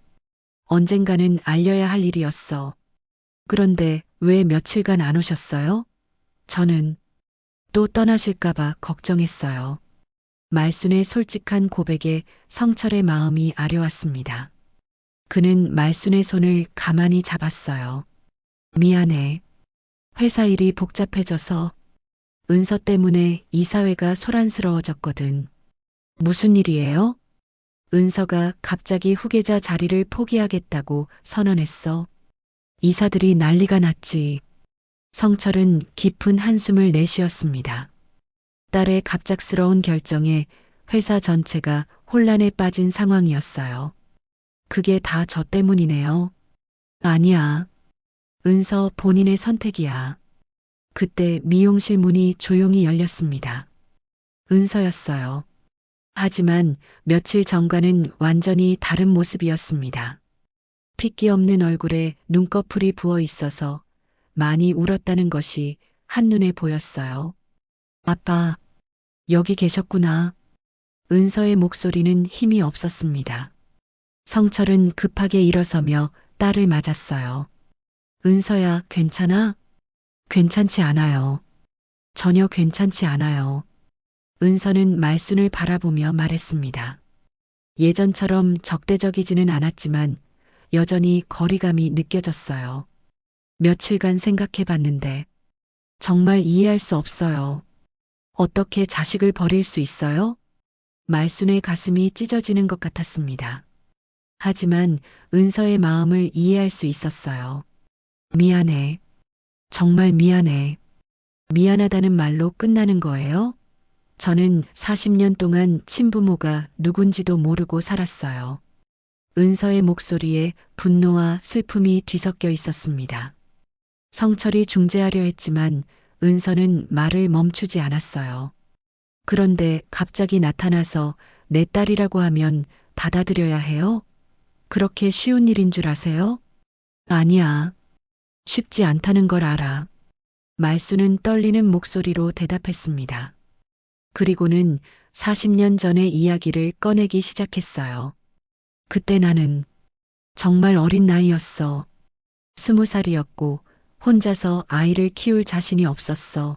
언젠가는 알려야 할 일이었어. 그런데 왜 며칠간 안 오셨어요? 저는 또 떠나실까봐 걱정했어요. 말순의 솔직한 고백에 성철의 마음이 아려왔습니다. 그는 말순의 손을 가만히 잡았어요. 미안해. 회사 일이 복잡해져서 은서 때문에 이사회가 소란스러워졌거든. 무슨 일이에요? 은서가 갑자기 후계자 자리를 포기하겠다고 선언했어. 이사들이 난리가 났지. 성철은 깊은 한숨을 내쉬었습니다. 딸의 갑작스러운 결정에 회사 전체가 혼란에 빠진 상황이었어요. 그게 다 저 때문이네요. 아니야. 은서 본인의 선택이야. 그때 미용실 문이 조용히 열렸습니다. 은서였어요. 하지만 며칠 전과는 완전히 다른 모습이었습니다. 핏기 없는 얼굴에 눈꺼풀이 부어 있어서 많이 울었다는 것이 한눈에 보였어요. 아빠, 여기 계셨구나. 은서의 목소리는 힘이 없었습니다. 성철은 급하게 일어서며 딸을 맞았어요. 은서야, 괜찮아? 괜찮지 않아요. 전혀 괜찮지 않아요. 은서는 말순을 바라보며 말했습니다. 예전처럼 적대적이지는 않았지만 여전히 거리감이 느껴졌어요. 며칠간 생각해 봤는데 정말 이해할 수 없어요. 어떻게 자식을 버릴 수 있어요? 말순의 가슴이 찢어지는 것 같았습니다. 하지만 은서의 마음을 이해할 수 있었어요. 미안해. 정말 미안해. 미안하다는 말로 끝나는 거예요? 저는 40년 동안 친부모가 누군지도 모르고 살았어요. 은서의 목소리에 분노와 슬픔이 뒤섞여 있었습니다. 성철이 중재하려 했지만 은서는 말을 멈추지 않았어요. 그런데 갑자기 나타나서 내 딸이라고 하면 받아들여야 해요? 그렇게 쉬운 일인 줄 아세요? 아니야. 쉽지 않다는 걸 알아. 말수는 떨리는 목소리로 대답했습니다. 그리고는 40년 전의 이야기를 꺼내기 시작했어요. 그때 나는 정말 어린 나이였어. 20살이었고 혼자서 아이를 키울 자신이 없었어.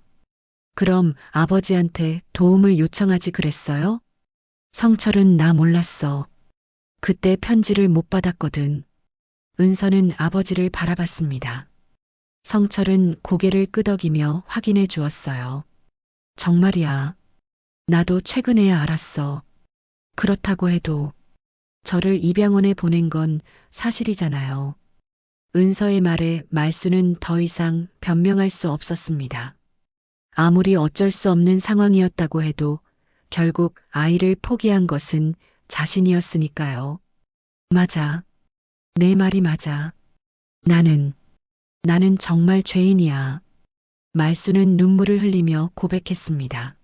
그럼 아버지한테 도움을 요청하지 그랬어요? 성철은 나 몰랐어. 그때 편지를 못 받았거든. 은서는 아버지를 바라봤습니다. 성철은 고개를 끄덕이며 확인해 주었어요. 정말이야. 나도 최근에야 알았어. 그렇다고 해도 저를 입양원에 보낸 건 사실이잖아요. 은서의 말에 말수는 더 이상 변명할 수 없었습니다. 아무리 어쩔 수 없는 상황이었다고 해도 결국 아이를 포기한 것은 자신이었으니까요. 맞아. 내 말이 맞아. 나는 정말 죄인이야. 말수는 눈물을 흘리며 고백했습니다.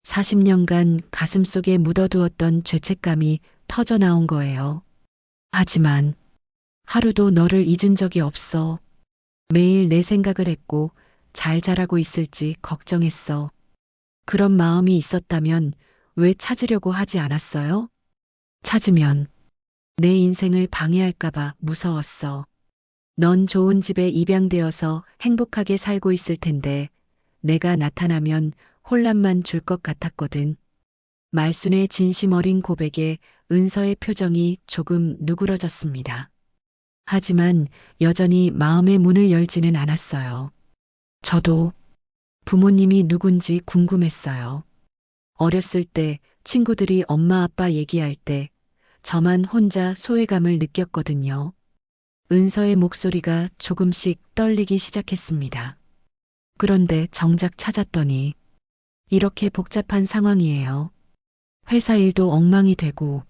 40년간 가슴속에 묻어두었던 죄책감이 터져 나온 거예요. 하지만 하루도 너를 잊은 적이 없어. 매일 내 생각을 했고 잘 자라고 있을지 걱정했어. 그런 마음이 있었다면 왜 찾으려고 하지 않았어요? 찾으면 내 인생을 방해할까봐 무서웠어. 넌 좋은 집에 입양되어서 행복하게 살고 있을 텐데 내가 나타나면 혼란만 줄 것 같았거든. 말순의 진심 어린 고백에 은서의 표정이 조금 누그러졌습니다. 하지만 여전히 마음의 문을 열지는 않았어요. 저도 부모님이 누군지 궁금했어요. 어렸을 때 친구들이 엄마 아빠 얘기할 때 저만 혼자 소외감을 느꼈거든요. 은서의 목소리가 조금씩 떨리기 시작했습니다. 그런데 정작 찾았더니 이렇게 복잡한 상황이에요. 회사 일도 엉망이 되고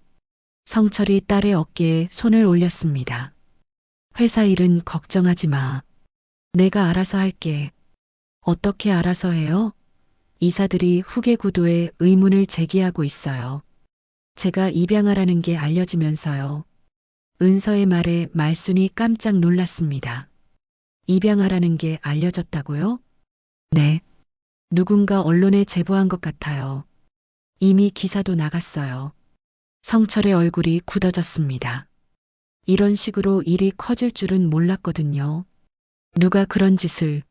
성철이 딸의 어깨에 손을 올렸습니다. 회사 일은 걱정하지 마. 내가 알아서 할게. 어떻게 알아서 해요? 이사들이 후계 구도에 의문을 제기하고 있어요. 제가 입양하라는 게 알려지면서요. 은서의 말에 말순이 깜짝 놀랐습니다. 입양하라는 게 알려졌다고요? 네. 누군가 언론에 제보한 것 같아요. 이미 기사도 나갔어요. 성철의 얼굴이 굳어졌습니다. 이런 식으로 일이 커질 줄은 몰랐거든요. 누가 그런 짓을.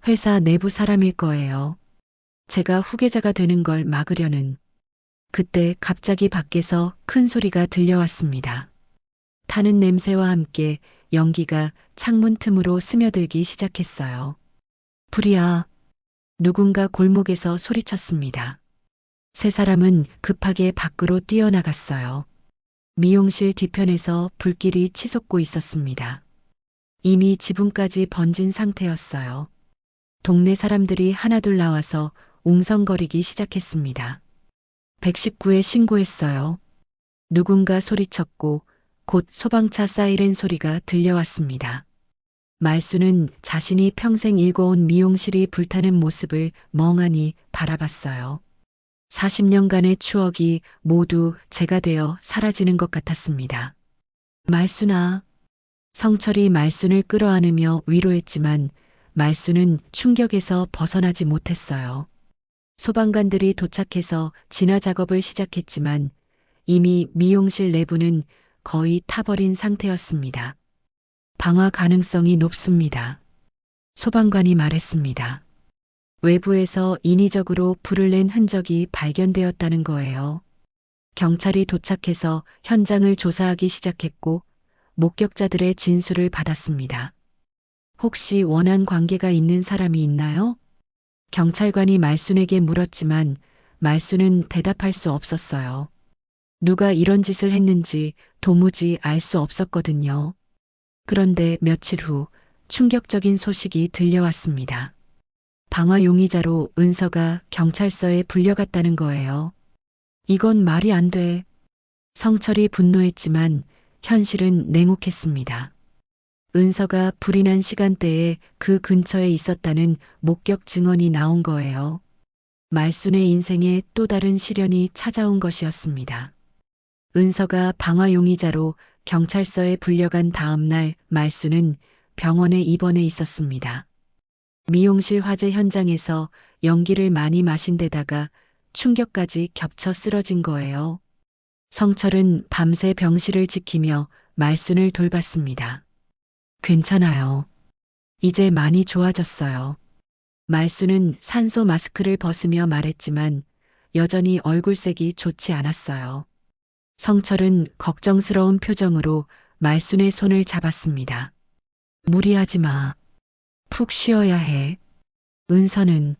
회사 내부 사람일 거예요. 제가 후계자가 되는 걸 막으려는. 그때 갑자기 밖에서 큰 소리가 들려왔습니다. 타는 냄새와 함께 연기가 창문 틈으로 스며들기 시작했어요. 불이야. 누군가 골목에서 소리쳤습니다. 세 사람은 급하게 밖으로 뛰어나갔어요. 미용실 뒤편에서 불길이 치솟고 있었습니다. 이미 지붕까지 번진 상태였어요. 동네 사람들이 하나둘 나와서 웅성거리기 시작했습니다. 119에 신고했어요. 누군가 소리쳤고 곧 소방차 사이렌 소리가 들려왔습니다. 말수는 자신이 평생 일궈온 미용실이 불타는 모습을 멍하니 바라봤어요. 40년간의 추억이 모두 제가 되어 사라지는 것 같았습니다. 말수나. 성철이 말순을 끌어안으며 위로했지만 말수는 충격에서 벗어나지 못했어요. 소방관들이 도착해서 진화 작업을 시작했지만 이미 미용실 내부는 거의 타버린 상태였습니다. 방화 가능성이 높습니다. 소방관이 말했습니다. 외부에서 인위적으로 불을 낸 흔적이 발견되었다는 거예요. 경찰이 도착해서 현장을 조사하기 시작했고 목격자들의 진술을 받았습니다. 혹시 원한 관계가 있는 사람이 있나요? 경찰관이 말순에게 물었지만 말순은 대답할 수 없었어요. 누가 이런 짓을 했는지 도무지 알 수 없었거든요. 그런데 며칠 후 충격적인 소식이 들려왔습니다. 방화 용의자로 은서가 경찰서에 불려갔다는 거예요. 이건 말이 안 돼. 성철이 분노했지만 현실은 냉혹했습니다. 은서가 불이 난 시간대에 그 근처에 있었다는 목격 증언이 나온 거예요. 말순의 인생에 또 다른 시련이 찾아온 것이었습니다. 은서가 방화 용의자로 경찰서에 불려간 다음 날 말순은 병원에 입원해 있었습니다. 미용실 화재 현장에서 연기를 많이 마신 데다가 충격까지 겹쳐 쓰러진 거예요. 성철은 밤새 병실을 지키며 말순을 돌봤습니다. 괜찮아요. 이제 많이 좋아졌어요. 말순은 산소 마스크를 벗으며 말했지만 여전히 얼굴색이 좋지 않았어요. 성철은 걱정스러운 표정으로 말순의 손을 잡았습니다. 무리하지 마. 푹 쉬어야 해. 은서는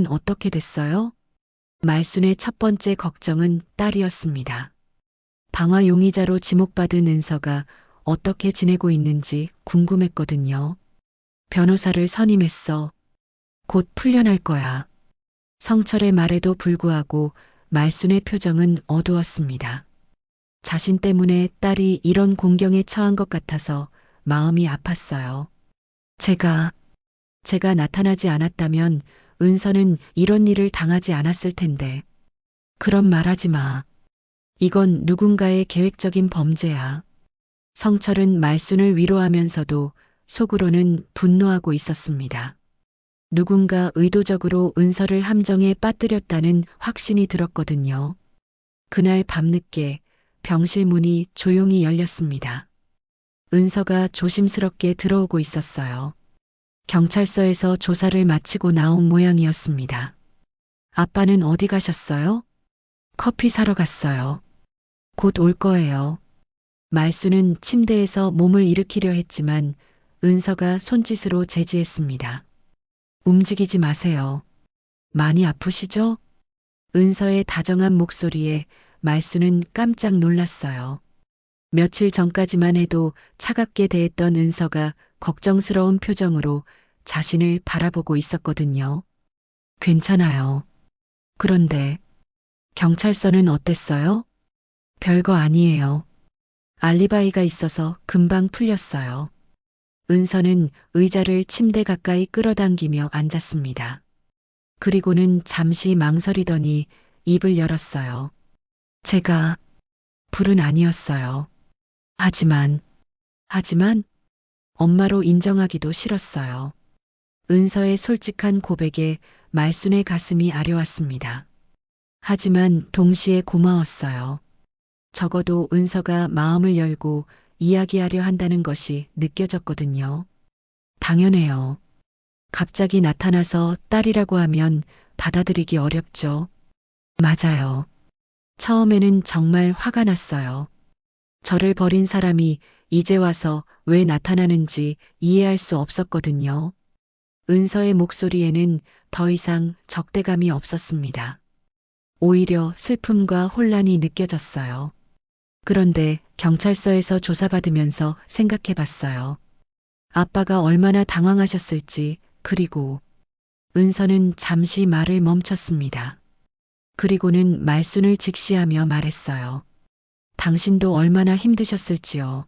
어떻게 됐어요? 말순의 첫 번째 걱정은 딸이었습니다. 방화 용의자로 지목받은 은서가 어떻게 지내고 있는지 궁금했거든요. 변호사를 선임했어. 곧 풀려날 거야. 성철의 말에도 불구하고 말순의 표정은 어두웠습니다. 자신 때문에 딸이 이런 공경에 처한 것 같아서 마음이 아팠어요. 제가 나타나지 않았다면 은서는 이런 일을 당하지 않았을 텐데. 그런 말하지 마. 이건 누군가의 계획적인 범죄야. 성철은 말순을 위로하면서도 속으로는 분노하고 있었습니다. 누군가 의도적으로 은서를 함정에 빠뜨렸다는 확신이 들었거든요. 그날 밤늦게 병실 문이 조용히 열렸습니다. 은서가 조심스럽게 들어오고 있었어요. 경찰서에서 조사를 마치고 나온 모양이었습니다. 아빠는 어디 가셨어요? 커피 사러 갔어요. 곧 올 거예요. 말수는 침대에서 몸을 일으키려 했지만 은서가 손짓으로 제지했습니다. 움직이지 마세요. 많이 아프시죠? 은서의 다정한 목소리에 말수는 깜짝 놀랐어요. 며칠 전까지만 해도 차갑게 대했던 은서가 걱정스러운 표정으로 자신을 바라보고 있었거든요. 괜찮아요. 그런데 경찰서는 어땠어요? 별거 아니에요. 알리바이가 있어서 금방 풀렸어요. 은서는 의자를 침대 가까이 끌어당기며 앉았습니다. 그리고는 잠시 망설이더니 입을 열었어요. 제가 불은 아니었어요. 하지만 엄마로 인정하기도 싫었어요. 은서의 솔직한 고백에 말순의 가슴이 아려왔습니다. 하지만 동시에 고마웠어요. 적어도 은서가 마음을 열고 이야기하려 한다는 것이 느껴졌거든요. 당연해요. 갑자기 나타나서 딸이라고 하면 받아들이기 어렵죠. 맞아요. 처음에는 정말 화가 났어요. 저를 버린 사람이 이제 와서 왜 나타나는지 이해할 수 없었거든요. 은서의 목소리에는 더 이상 적대감이 없었습니다. 오히려 슬픔과 혼란이 느껴졌어요. 그런데 경찰서에서 조사받으면서 생각해 봤어요. 아빠가 얼마나 당황하셨을지, 그리고 은서는 잠시 말을 멈췄습니다. 그리고는 말순을 직시하며 말했어요. 당신도 얼마나 힘드셨을지요.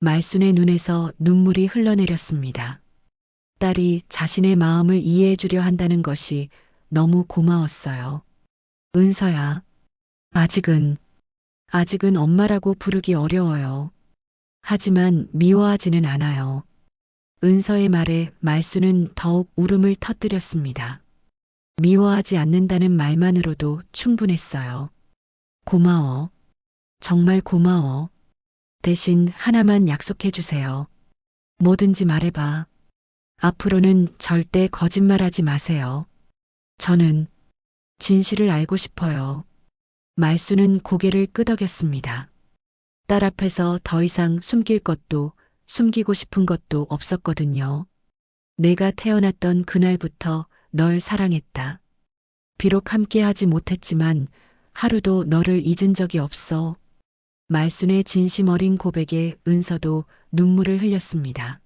말순의 눈에서 눈물이 흘러내렸습니다. 딸이 자신의 마음을 이해해 주려 한다는 것이 너무 고마웠어요. 은서야, 아직은 엄마라고 부르기 어려워요. 하지만 미워하지는 않아요. 은서의 말에 말순은 더욱 울음을 터뜨렸습니다. 미워하지 않는다는 말만으로도 충분했어요. 고마워. 정말 고마워. 대신 하나만 약속해 주세요. 뭐든지 말해봐. 앞으로는 절대 거짓말하지 마세요. 저는 진실을 알고 싶어요. 말순은 고개를 끄덕였습니다. 딸 앞에서 더 이상 숨길 것도 숨기고 싶은 것도 없었거든요. 내가 태어났던 그날부터 널 사랑했다. 비록 함께하지 못했지만 하루도 너를 잊은 적이 없어. 말순의 진심 어린 고백에 은서도 눈물을 흘렸습니다.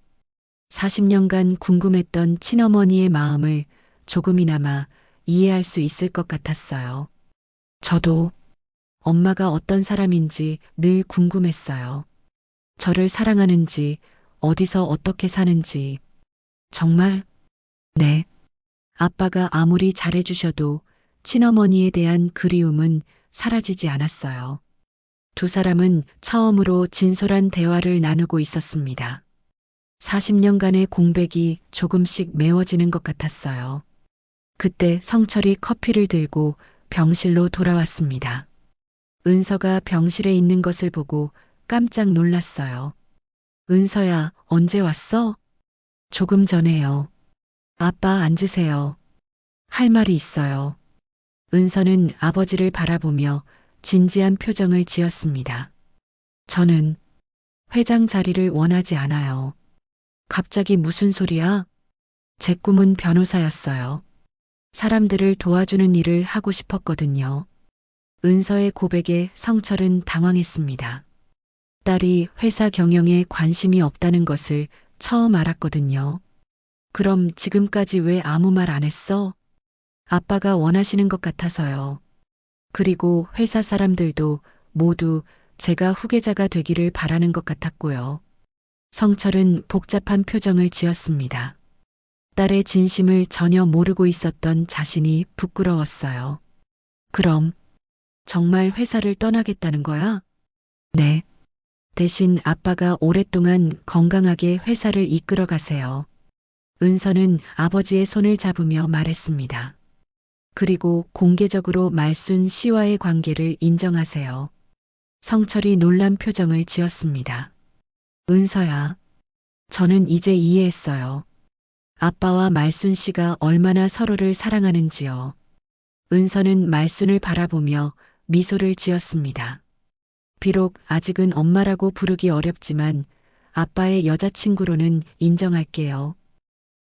40년간 궁금했던 친어머니의 마음을 조금이나마 이해할 수 있을 것 같았어요. 저도 엄마가 어떤 사람인지 늘 궁금했어요. 저를 사랑하는지, 어디서 어떻게 사는지. 정말? 네. 아빠가 아무리 잘해주셔도 친어머니에 대한 그리움은 사라지지 않았어요. 두 사람은 처음으로 진솔한 대화를 나누고 있었습니다. 40년간의 공백이 조금씩 메워지는 것 같았어요. 그때 성철이 커피를 들고 병실로 돌아왔습니다. 은서가 병실에 있는 것을 보고 깜짝 놀랐어요. 은서야, 언제 왔어? 조금 전에요. 아빠 앉으세요. 할 말이 있어요. 은서는 아버지를 바라보며 진지한 표정을 지었습니다. 저는 회장 자리를 원하지 않아요. 갑자기 무슨 소리야? 제 꿈은 변호사였어요. 사람들을 도와주는 일을 하고 싶었거든요. 은서의 고백에 성철은 당황했습니다. 딸이 회사 경영에 관심이 없다는 것을 처음 알았거든요. 그럼 지금까지 왜 아무 말 안 했어? 아빠가 원하시는 것 같아서요. 그리고 회사 사람들도 모두 제가 후계자가 되기를 바라는 것 같았고요. 성철은 복잡한 표정을 지었습니다. 딸의 진심을 전혀 모르고 있었던 자신이 부끄러웠어요. 그럼 정말 회사를 떠나겠다는 거야? 네. 대신 아빠가 오랫동안 건강하게 회사를 이끌어 가세요. 은서는 아버지의 손을 잡으며 말했습니다. 그리고 공개적으로 말순 씨와의 관계를 인정하세요. 성철이 놀란 표정을 지었습니다. 은서야, 저는 이제 이해했어요. 아빠와 말순 씨가 얼마나 서로를 사랑하는지요. 은서는 말순을 바라보며 미소를 지었습니다. 비록 아직은 엄마라고 부르기 어렵지만 아빠의 여자친구로는 인정할게요.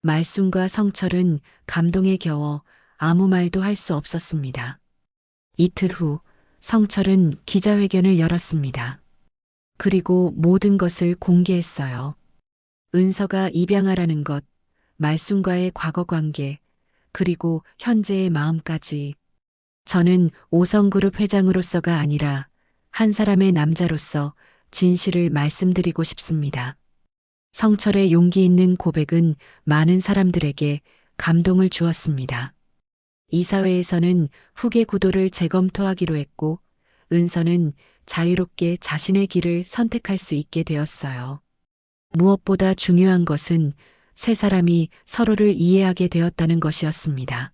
말순과 성철은 감동에 겨워 아무 말도 할 수 없었습니다. 이틀 후 성철은 기자회견을 열었습니다. 그리고 모든 것을 공개했어요. 은서가 입양하라는 것, 말순과의 과거 관계, 그리고 현재의 마음까지. 저는 오성그룹 회장으로서가 아니라 한 사람의 남자로서 진실을 말씀드리고 싶습니다. 성철의 용기 있는 고백은 많은 사람들에게 감동을 주었습니다. 이사회에서는 후계 구도를 재검토하기로 했고, 은서는 자유롭게 자신의 길을 선택할 수 있게 되었어요. 무엇보다 중요한 것은 세 사람이 서로를 이해하게 되었다는 것이었습니다.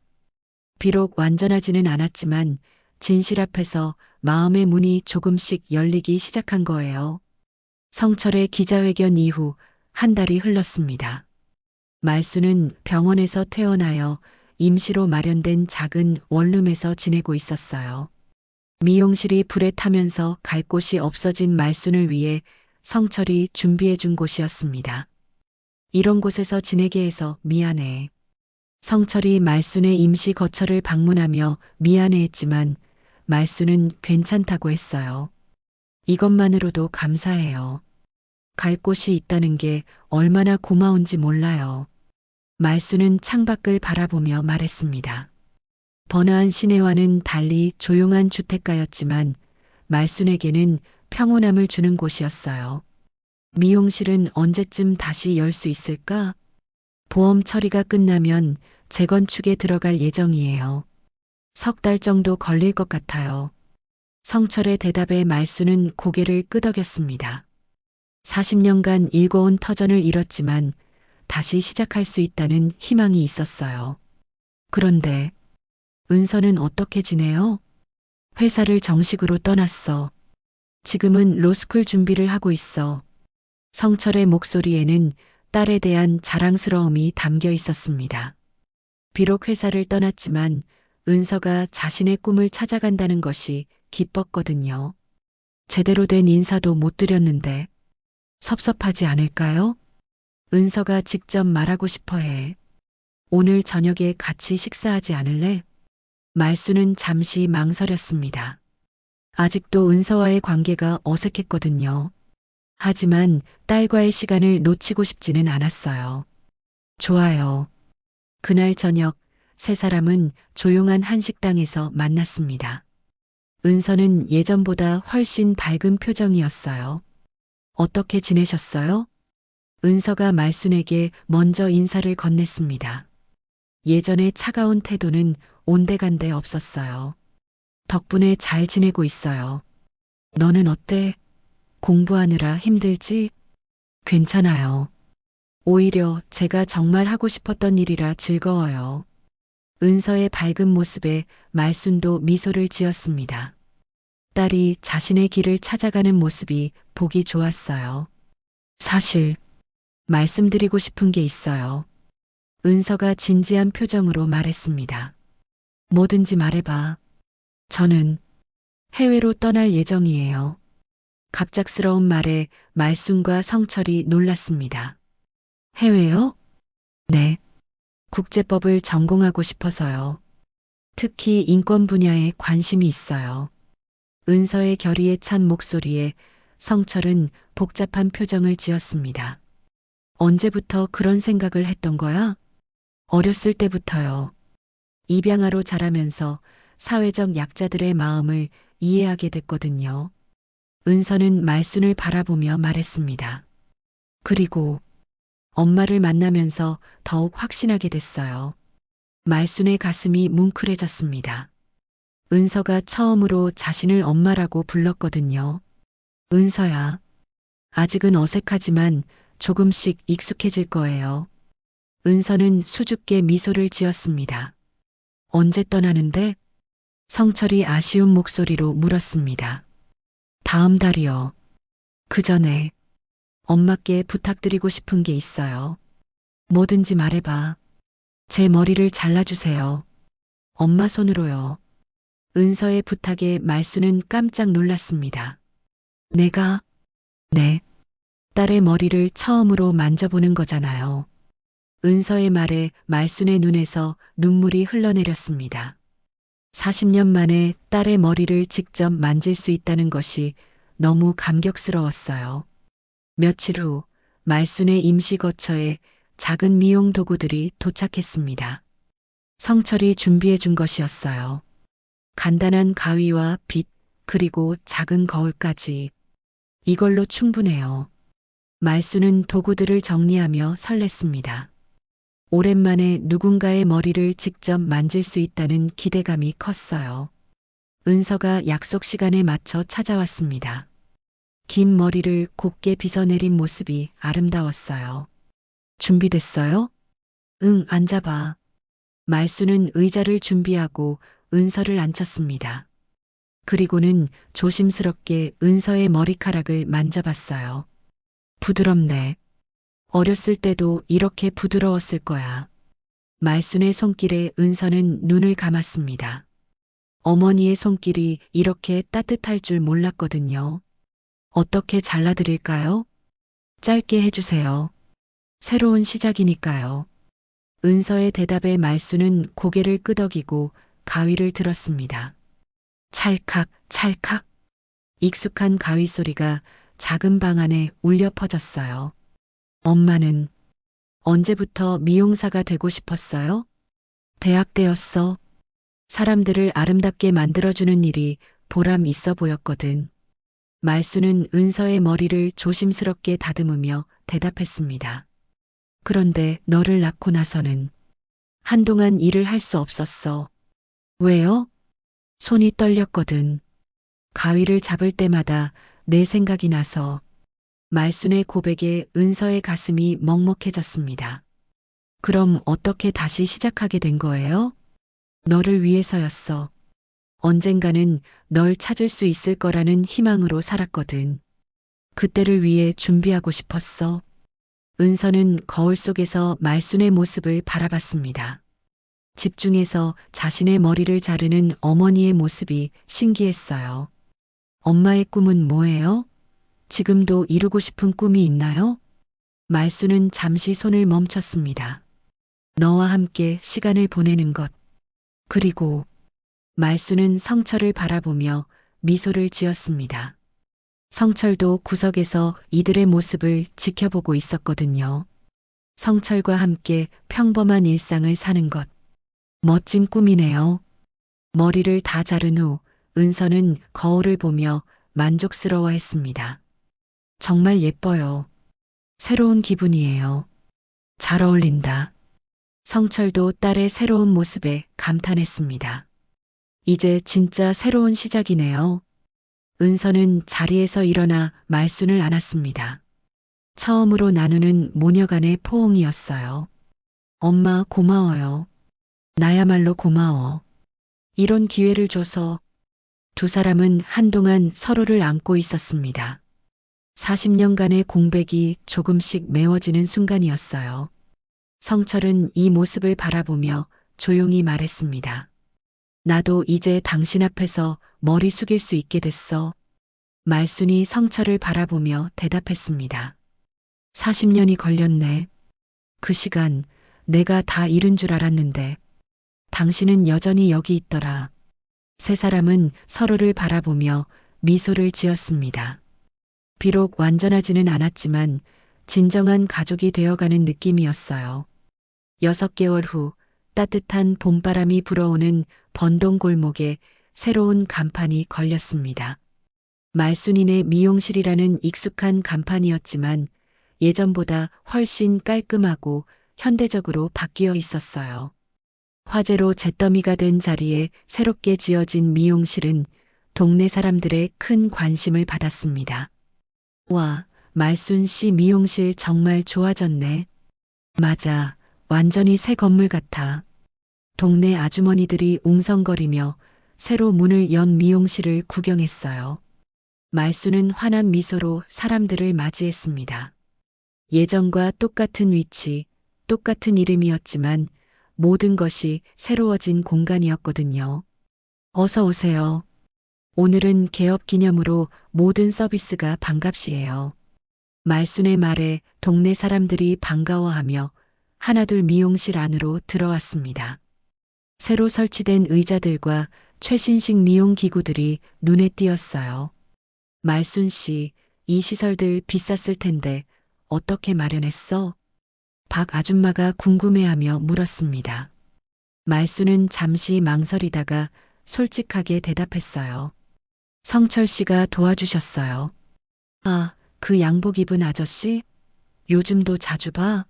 비록 완전하지는 않았지만 진실 앞에서 마음의 문이 조금씩 열리기 시작한 거예요. 성철의 기자회견 이후 한 달이 흘렀습니다. 말순은 병원에서 퇴원하여 임시로 마련된 작은 원룸에서 지내고 있었어요. 미용실이 불에 타면서 갈 곳이 없어진 말순을 위해 성철이 준비해 준 곳이었습니다. 이런 곳에서 지내게 해서 미안해. 성철이 말순의 임시 거처를 방문하며 미안해했지만 말순은 괜찮다고 했어요. 이것만으로도 감사해요. 갈 곳이 있다는 게 얼마나 고마운지 몰라요. 말순은 창밖을 바라보며 말했습니다. 번화한 시내와는 달리 조용한 주택가였지만 말순에게는 평온함을 주는 곳이었어요. 미용실은 언제쯤 다시 열 수 있을까? 보험 처리가 끝나면 재건축에 들어갈 예정이에요. 석 달 정도 걸릴 것 같아요. 성철의 대답에 말수는 고개를 끄덕였습니다. 40년간 일궈온 터전을 잃었지만 다시 시작할 수 있다는 희망이 있었어요. 그런데 은서는 어떻게 지내요? 회사를 정식으로 떠났어. 지금은 로스쿨 준비를 하고 있어. 성철의 목소리에는 딸에 대한 자랑스러움이 담겨 있었습니다. 비록 회사를 떠났지만 은서가 자신의 꿈을 찾아간다는 것이 기뻤거든요. 제대로 된 인사도 못 드렸는데 섭섭하지 않을까요? 은서가 직접 말하고 싶어 해. 오늘 저녁에 같이 식사하지 않을래? 말수는 잠시 망설였습니다. 아직도 은서와의 관계가 어색했거든요. 하지만 딸과의 시간을 놓치고 싶지는 않았어요. 좋아요. 그날 저녁 세 사람은 조용한 한식당에서 만났습니다. 은서는 예전보다 훨씬 밝은 표정이었어요. 어떻게 지내셨어요? 은서가 말순에게 먼저 인사를 건넸습니다. 예전의 차가운 태도는 온데간데 없었어요. 덕분에 잘 지내고 있어요. 너는 어때? 공부하느라 힘들지? 괜찮아요. 오히려 제가 정말 하고 싶었던 일이라 즐거워요. 은서의 밝은 모습에 말순도 미소를 지었습니다. 딸이 자신의 길을 찾아가는 모습이 보기 좋았어요. 사실 말씀드리고 싶은 게 있어요. 은서가 진지한 표정으로 말했습니다. 뭐든지 말해봐. 저는 해외로 떠날 예정이에요. 갑작스러운 말에 말순과 성철이 놀랐습니다. 해외요? 네. 국제법을 전공하고 싶어서요. 특히 인권 분야에 관심이 있어요. 은서의 결의에 찬 목소리에 성철은 복잡한 표정을 지었습니다. 언제부터 그런 생각을 했던 거야? 어렸을 때부터요. 입양아로 자라면서 사회적 약자들의 마음을 이해하게 됐거든요. 은서는 말순을 바라보며 말했습니다. 그리고 엄마를 만나면서 더욱 확신하게 됐어요. 말순의 가슴이 뭉클해졌습니다. 은서가 처음으로 자신을 엄마라고 불렀거든요. 은서야. 아직은 어색하지만 조금씩 익숙해질 거예요. 은서는 수줍게 미소를 지었습니다. 언제 떠나는데? 성철이 아쉬운 목소리로 물었습니다. 다음 달이요. 그 전에 엄마께 부탁드리고 싶은 게 있어요. 뭐든지 말해봐. 제 머리를 잘라주세요. 엄마 손으로요. 은서의 부탁에 말수는 깜짝 놀랐습니다. 내가? 네. 딸의 머리를 처음으로 만져보는 거잖아요. 은서의 말에 말순의 눈에서 눈물이 흘러내렸습니다. 40년 만에 딸의 머리를 직접 만질 수 있다는 것이 너무 감격스러웠어요. 며칠 후 말순의 임시 거처에 작은 미용 도구들이 도착했습니다. 성철이 준비해 준 것이었어요. 간단한 가위와 빗, 그리고 작은 거울까지. 이걸로 충분해요. 말순은 도구들을 정리하며 설렜습니다. 오랜만에 누군가의 머리를 직접 만질 수 있다는 기대감이 컸어요. 은서가 약속 시간에 맞춰 찾아왔습니다. 긴 머리를 곱게 빗어내린 모습이 아름다웠어요. 준비됐어요? 응, 앉아봐. 말수는 의자를 준비하고 은서를 앉혔습니다. 그리고는 조심스럽게 은서의 머리카락을 만져봤어요. 부드럽네. 어렸을 때도 이렇게 부드러웠을 거야. 말순의 손길에 은서는 눈을 감았습니다. 어머니의 손길이 이렇게 따뜻할 줄 몰랐거든요. 어떻게 잘라드릴까요? 짧게 해주세요. 새로운 시작이니까요. 은서의 대답에 말수는 고개를 끄덕이고 가위를 들었습니다. 찰칵, 찰칵. 익숙한 가위 소리가 작은 방 안에 울려 퍼졌어요. 엄마는 언제부터 미용사가 되고 싶었어요? 대학 때였어. 사람들을 아름답게 만들어주는 일이 보람 있어 보였거든. 말수는 은서의 머리를 조심스럽게 다듬으며 대답했습니다. 그런데 너를 낳고 나서는 한동안 일을 할 수 없었어. 왜요? 손이 떨렸거든. 가위를 잡을 때마다 내 생각이 나서. 말순의 고백에 은서의 가슴이 먹먹해졌습니다. 그럼 어떻게 다시 시작하게 된 거예요? 너를 위해서였어. 언젠가는 널 찾을 수 있을 거라는 희망으로 살았거든. 그때를 위해 준비하고 싶었어. 은서는 거울 속에서 말순의 모습을 바라봤습니다. 집중해서 자신의 머리를 자르는 어머니의 모습이 신기했어요. 엄마의 꿈은 뭐예요? 지금도 이루고 싶은 꿈이 있나요? 말수는 잠시 손을 멈췄습니다. 너와 함께 시간을 보내는 것. 그리고 말수는 성철을 바라보며 미소를 지었습니다. 성철도 구석에서 이들의 모습을 지켜보고 있었거든요. 성철과 함께 평범한 일상을 사는 것. 멋진 꿈이네요. 머리를 다 자른 후 은서는 거울을 보며 만족스러워했습니다. 정말 예뻐요. 새로운 기분이에요. 잘 어울린다. 성철도 딸의 새로운 모습에 감탄했습니다. 이제 진짜 새로운 시작이네요. 은서는 자리에서 일어나 말순을 안았습니다. 처음으로 나누는 모녀 간의 포옹이었어요. 엄마 고마워요. 나야말로 고마워. 이런 기회를 줘서. 두 사람은 한동안 서로를 안고 있었습니다. 40년간의 공백이 조금씩 메워지는 순간이었어요. 성철은 이 모습을 바라보며 조용히 말했습니다. 나도 이제 당신 앞에서 머리 숙일 수 있게 됐어. 말순이 성철을 바라보며 대답했습니다. 40년이 걸렸네. 그 시간 내가 다 잃은 줄 알았는데 당신은 여전히 여기 있더라. 세 사람은 서로를 바라보며 미소를 지었습니다. 비록 완전하지는 않았지만 진정한 가족이 되어가는 느낌이었어요. 6개월 후 따뜻한 봄바람이 불어오는 번동 골목에 새로운 간판이 걸렸습니다. 말순이네 미용실이라는 익숙한 간판이었지만 예전보다 훨씬 깔끔하고 현대적으로 바뀌어 있었어요. 화재로 잿더미가 된 자리에 새롭게 지어진 미용실은 동네 사람들의 큰 관심을 받았습니다. 와, 말순 씨 미용실 정말 좋아졌네. 맞아, 완전히 새 건물 같아. 동네 아주머니들이 웅성거리며 새로 문을 연 미용실을 구경했어요. 말순은 환한 미소로 사람들을 맞이했습니다. 예전과 똑같은 위치, 똑같은 이름이었지만 모든 것이 새로워진 공간이었거든요. 어서 오세요. 오늘은 개업 기념으로 모든 서비스가 반값이에요. 말순의 말에 동네 사람들이 반가워하며 하나둘 미용실 안으로 들어왔습니다. 새로 설치된 의자들과 최신식 미용 기구들이 눈에 띄었어요. 말순 씨, 이 시설들 비쌌을 텐데 어떻게 마련했어? 박 아줌마가 궁금해하며 물었습니다. 말순은 잠시 망설이다가 솔직하게 대답했어요. 성철 씨가 도와주셨어요. 아, 그 양복 입은 아저씨? 요즘도 자주 봐?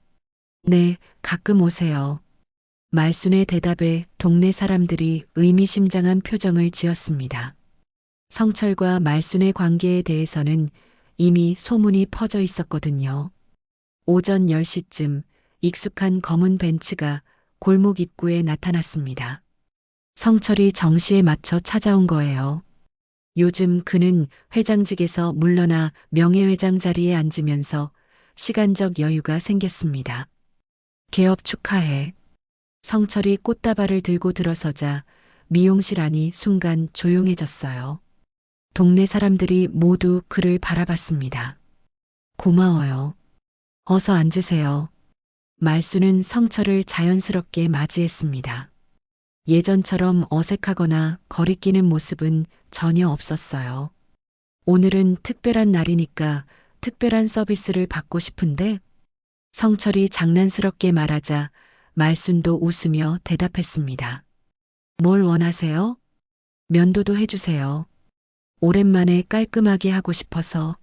네, 가끔 오세요. 말순의 대답에 동네 사람들이 의미심장한 표정을 지었습니다. 성철과 말순의 관계에 대해서는 이미 소문이 퍼져 있었거든요. 오전 10시쯤 익숙한 검은 벤츠가 골목 입구에 나타났습니다. 성철이 정시에 맞춰 찾아온 거예요. 요즘 그는 회장직에서 물러나 명예회장 자리에 앉으면서 시간적 여유가 생겼습니다. 개업 축하해. 성철이 꽃다발을 들고 들어서자 미용실 안이 순간 조용해졌어요. 동네 사람들이 모두 그를 바라봤습니다. 고마워요. 어서 앉으세요. 말순은 성철을 자연스럽게 맞이했습니다. 예전처럼 어색하거나 거리끼는 모습은 전혀 없었어요. 오늘은 특별한 날이니까 특별한 서비스를 받고 싶은데? 성철이 장난스럽게 말하자 말순도 웃으며 대답했습니다. 뭘 원하세요? 면도도 해주세요. 오랜만에 깔끔하게 하고 싶어서.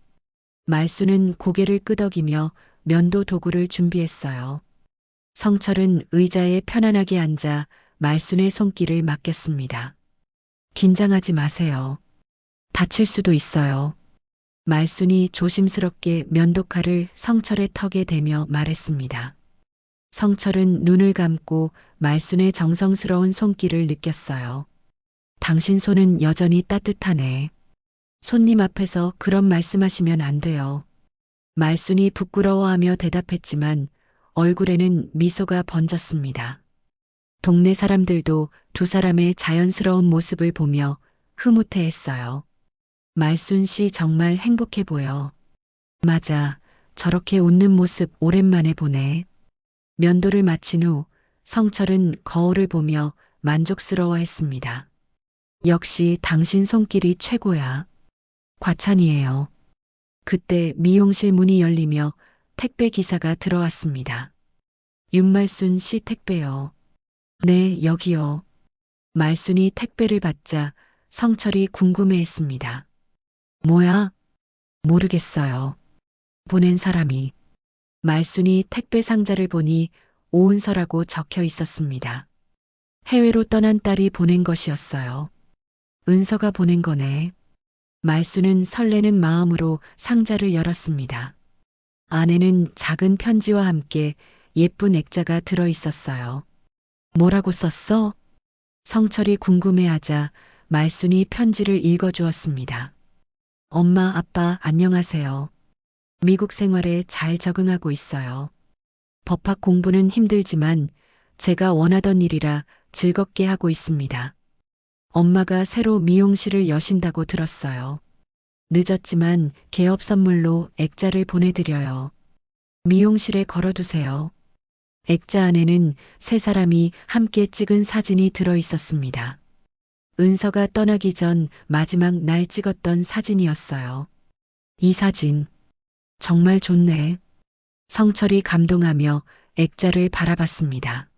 말수는 고개를 끄덕이며 면도 도구를 준비했어요. 성철은 의자에 편안하게 앉아 말순의 손길을 맡겼습니다. 긴장하지 마세요. 다칠 수도 있어요. 말순이 조심스럽게 면도칼을 성철의 턱에 대며 말했습니다. 성철은 눈을 감고 말순의 정성스러운 손길을 느꼈어요. 당신 손은 여전히 따뜻하네. 손님 앞에서 그런 말씀하시면 안 돼요. 말순이 부끄러워하며 대답했지만 얼굴에는 미소가 번졌습니다. 동네 사람들도 두 사람의 자연스러운 모습을 보며 흐뭇해했어요. 말순 씨 정말 행복해 보여. 맞아, 저렇게 웃는 모습 오랜만에 보네. 면도를 마친 후 성철은 거울을 보며 만족스러워했습니다. 역시 당신 손길이 최고야. 과찬이에요. 그때 미용실 문이 열리며 택배 기사가 들어왔습니다. 윤말순 씨 택배요. 네, 여기요. 말순이 택배를 받자 성철이 궁금해했습니다. 뭐야? 모르겠어요. 보낸 사람이. 말순이 택배 상자를 보니 오은서라고 적혀 있었습니다. 해외로 떠난 딸이 보낸 것이었어요. 은서가 보낸 거네. 말순은 설레는 마음으로 상자를 열었습니다. 안에는 작은 편지와 함께 예쁜 액자가 들어 있었어요. 뭐라고 썼어? 성철이 궁금해하자 말순이 편지를 읽어주었습니다. 엄마, 아빠, 안녕하세요. 미국 생활에 잘 적응하고 있어요. 법학 공부는 힘들지만 제가 원하던 일이라 즐겁게 하고 있습니다. 엄마가 새로 미용실을 여신다고 들었어요. 늦었지만 개업 선물로 액자를 보내드려요. 미용실에 걸어두세요. 액자 안에는 세 사람이 함께 찍은 사진이 들어 있었습니다. 은서가 떠나기 전 마지막 날 찍었던 사진이었어요. 이 사진 정말 좋네. 성철이 감동하며 액자를 바라봤습니다.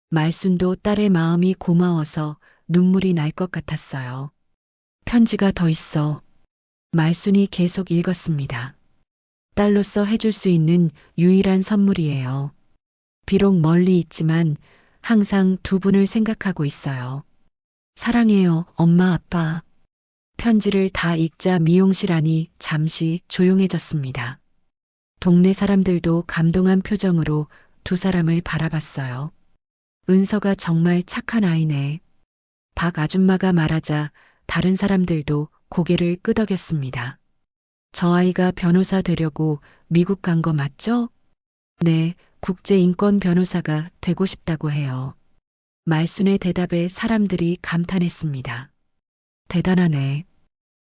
말순도 딸의 마음이 고마워서 눈물이 날 것 같았어요. 편지가 더 있어. 말순이 계속 읽었습니다. 딸로서 해줄 수 있는 유일한 선물이에요. 비록 멀리 있지만 항상 두 분을 생각하고 있어요. 사랑해요, 엄마, 아빠. 편지를 다 읽자 미용실 안이 잠시 조용해졌습니다. 동네 사람들도 감동한 표정으로 두 사람을 바라봤어요. 은서가 정말 착한 아이네. 박 아줌마가 말하자 다른 사람들도 고개를 끄덕였습니다. 저 아이가 변호사 되려고 미국 간 거 맞죠? 네, 국제인권 변호사가 되고 싶다고 해요. 말순의 대답에 사람들이 감탄했습니다. 대단하네.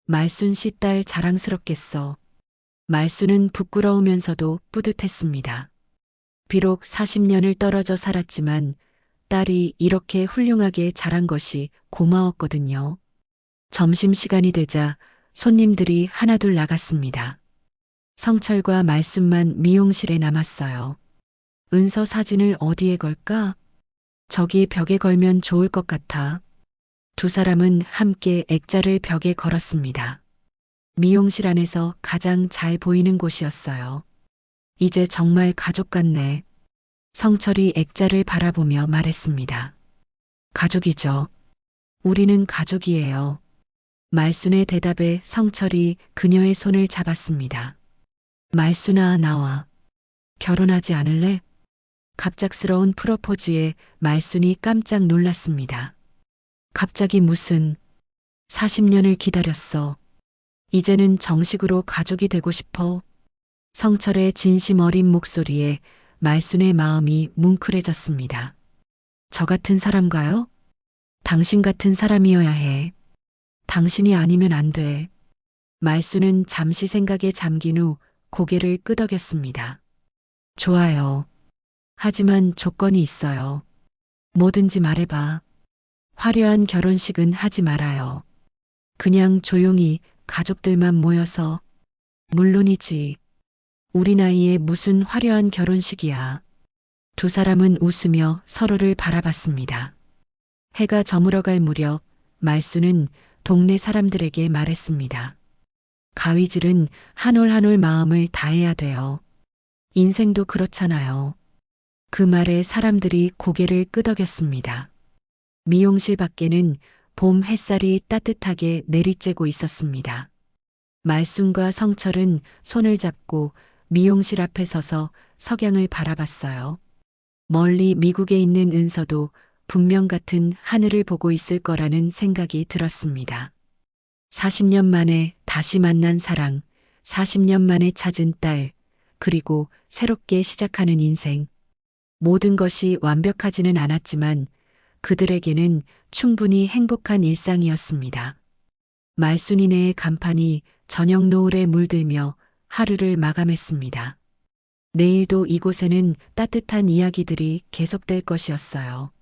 말순 씨 딸 자랑스럽겠어. 말순은 부끄러우면서도 뿌듯했습니다. 비록 40년을 떨어져 살았지만 딸이 이렇게 훌륭하게 자란 것이 고마웠거든요. 점심시간이 되자 손님들이 하나둘 나갔습니다. 성철과 말순만 미용실에 남았어요. 은서 사진을 어디에 걸까? 저기 벽에 걸면 좋을 것 같아. 두 사람은 함께 액자를 벽에 걸었습니다. 미용실 안에서 가장 잘 보이는 곳이었어요. 이제 정말 가족 같네. 성철이 액자를 바라보며 말했습니다. 가족이죠. 우리는 가족이에요. 말순의 대답에 성철이 그녀의 손을 잡았습니다. 말순아, 나와. 결혼하지 않을래? 갑작스러운 프로포즈에 말순이 깜짝 놀랐습니다. 갑자기 무슨 40년을 기다렸어. 이제는 정식으로 가족이 되고 싶어. 성철의 진심 어린 목소리에 말순의 마음이 뭉클해졌습니다. 저 같은 사람가요? 당신 같은 사람이어야 해. 당신이 아니면 안 돼. 말순은 잠시 생각에 잠긴 후 고개를 끄덕였습니다. 좋아요. 하지만 조건이 있어요. 뭐든지 말해봐. 화려한 결혼식은 하지 말아요. 그냥 조용히 가족들만 모여서. 물론이지. 우리 나이에 무슨 화려한 결혼식이야. 두 사람은 웃으며 서로를 바라봤습니다. 해가 저물어갈 무렵 말순은 동네 사람들에게 말했습니다. 가위질은 한 올 한 올 마음을 다해야 돼요. 인생도 그렇잖아요. 그 말에 사람들이 고개를 끄덕였습니다. 미용실 밖에는 봄 햇살이 따뜻하게 내리쬐고 있었습니다. 말순과 성철은 손을 잡고 미용실 앞에 서서 석양을 바라봤어요. 멀리 미국에 있는 은서도 분명 같은 하늘을 보고 있을 거라는 생각이 들었습니다. 40년 만에 다시 만난 사랑, 40년 만에 찾은 딸, 그리고 새롭게 시작하는 인생. 모든 것이 완벽하지는 않았지만 그들에게는 충분히 행복한 일상이었습니다. 말순이네의 간판이 저녁 노을에 물들며 하루를 마감했습니다. 내일도 이곳에는 따뜻한 이야기들이 계속될 것이었어요.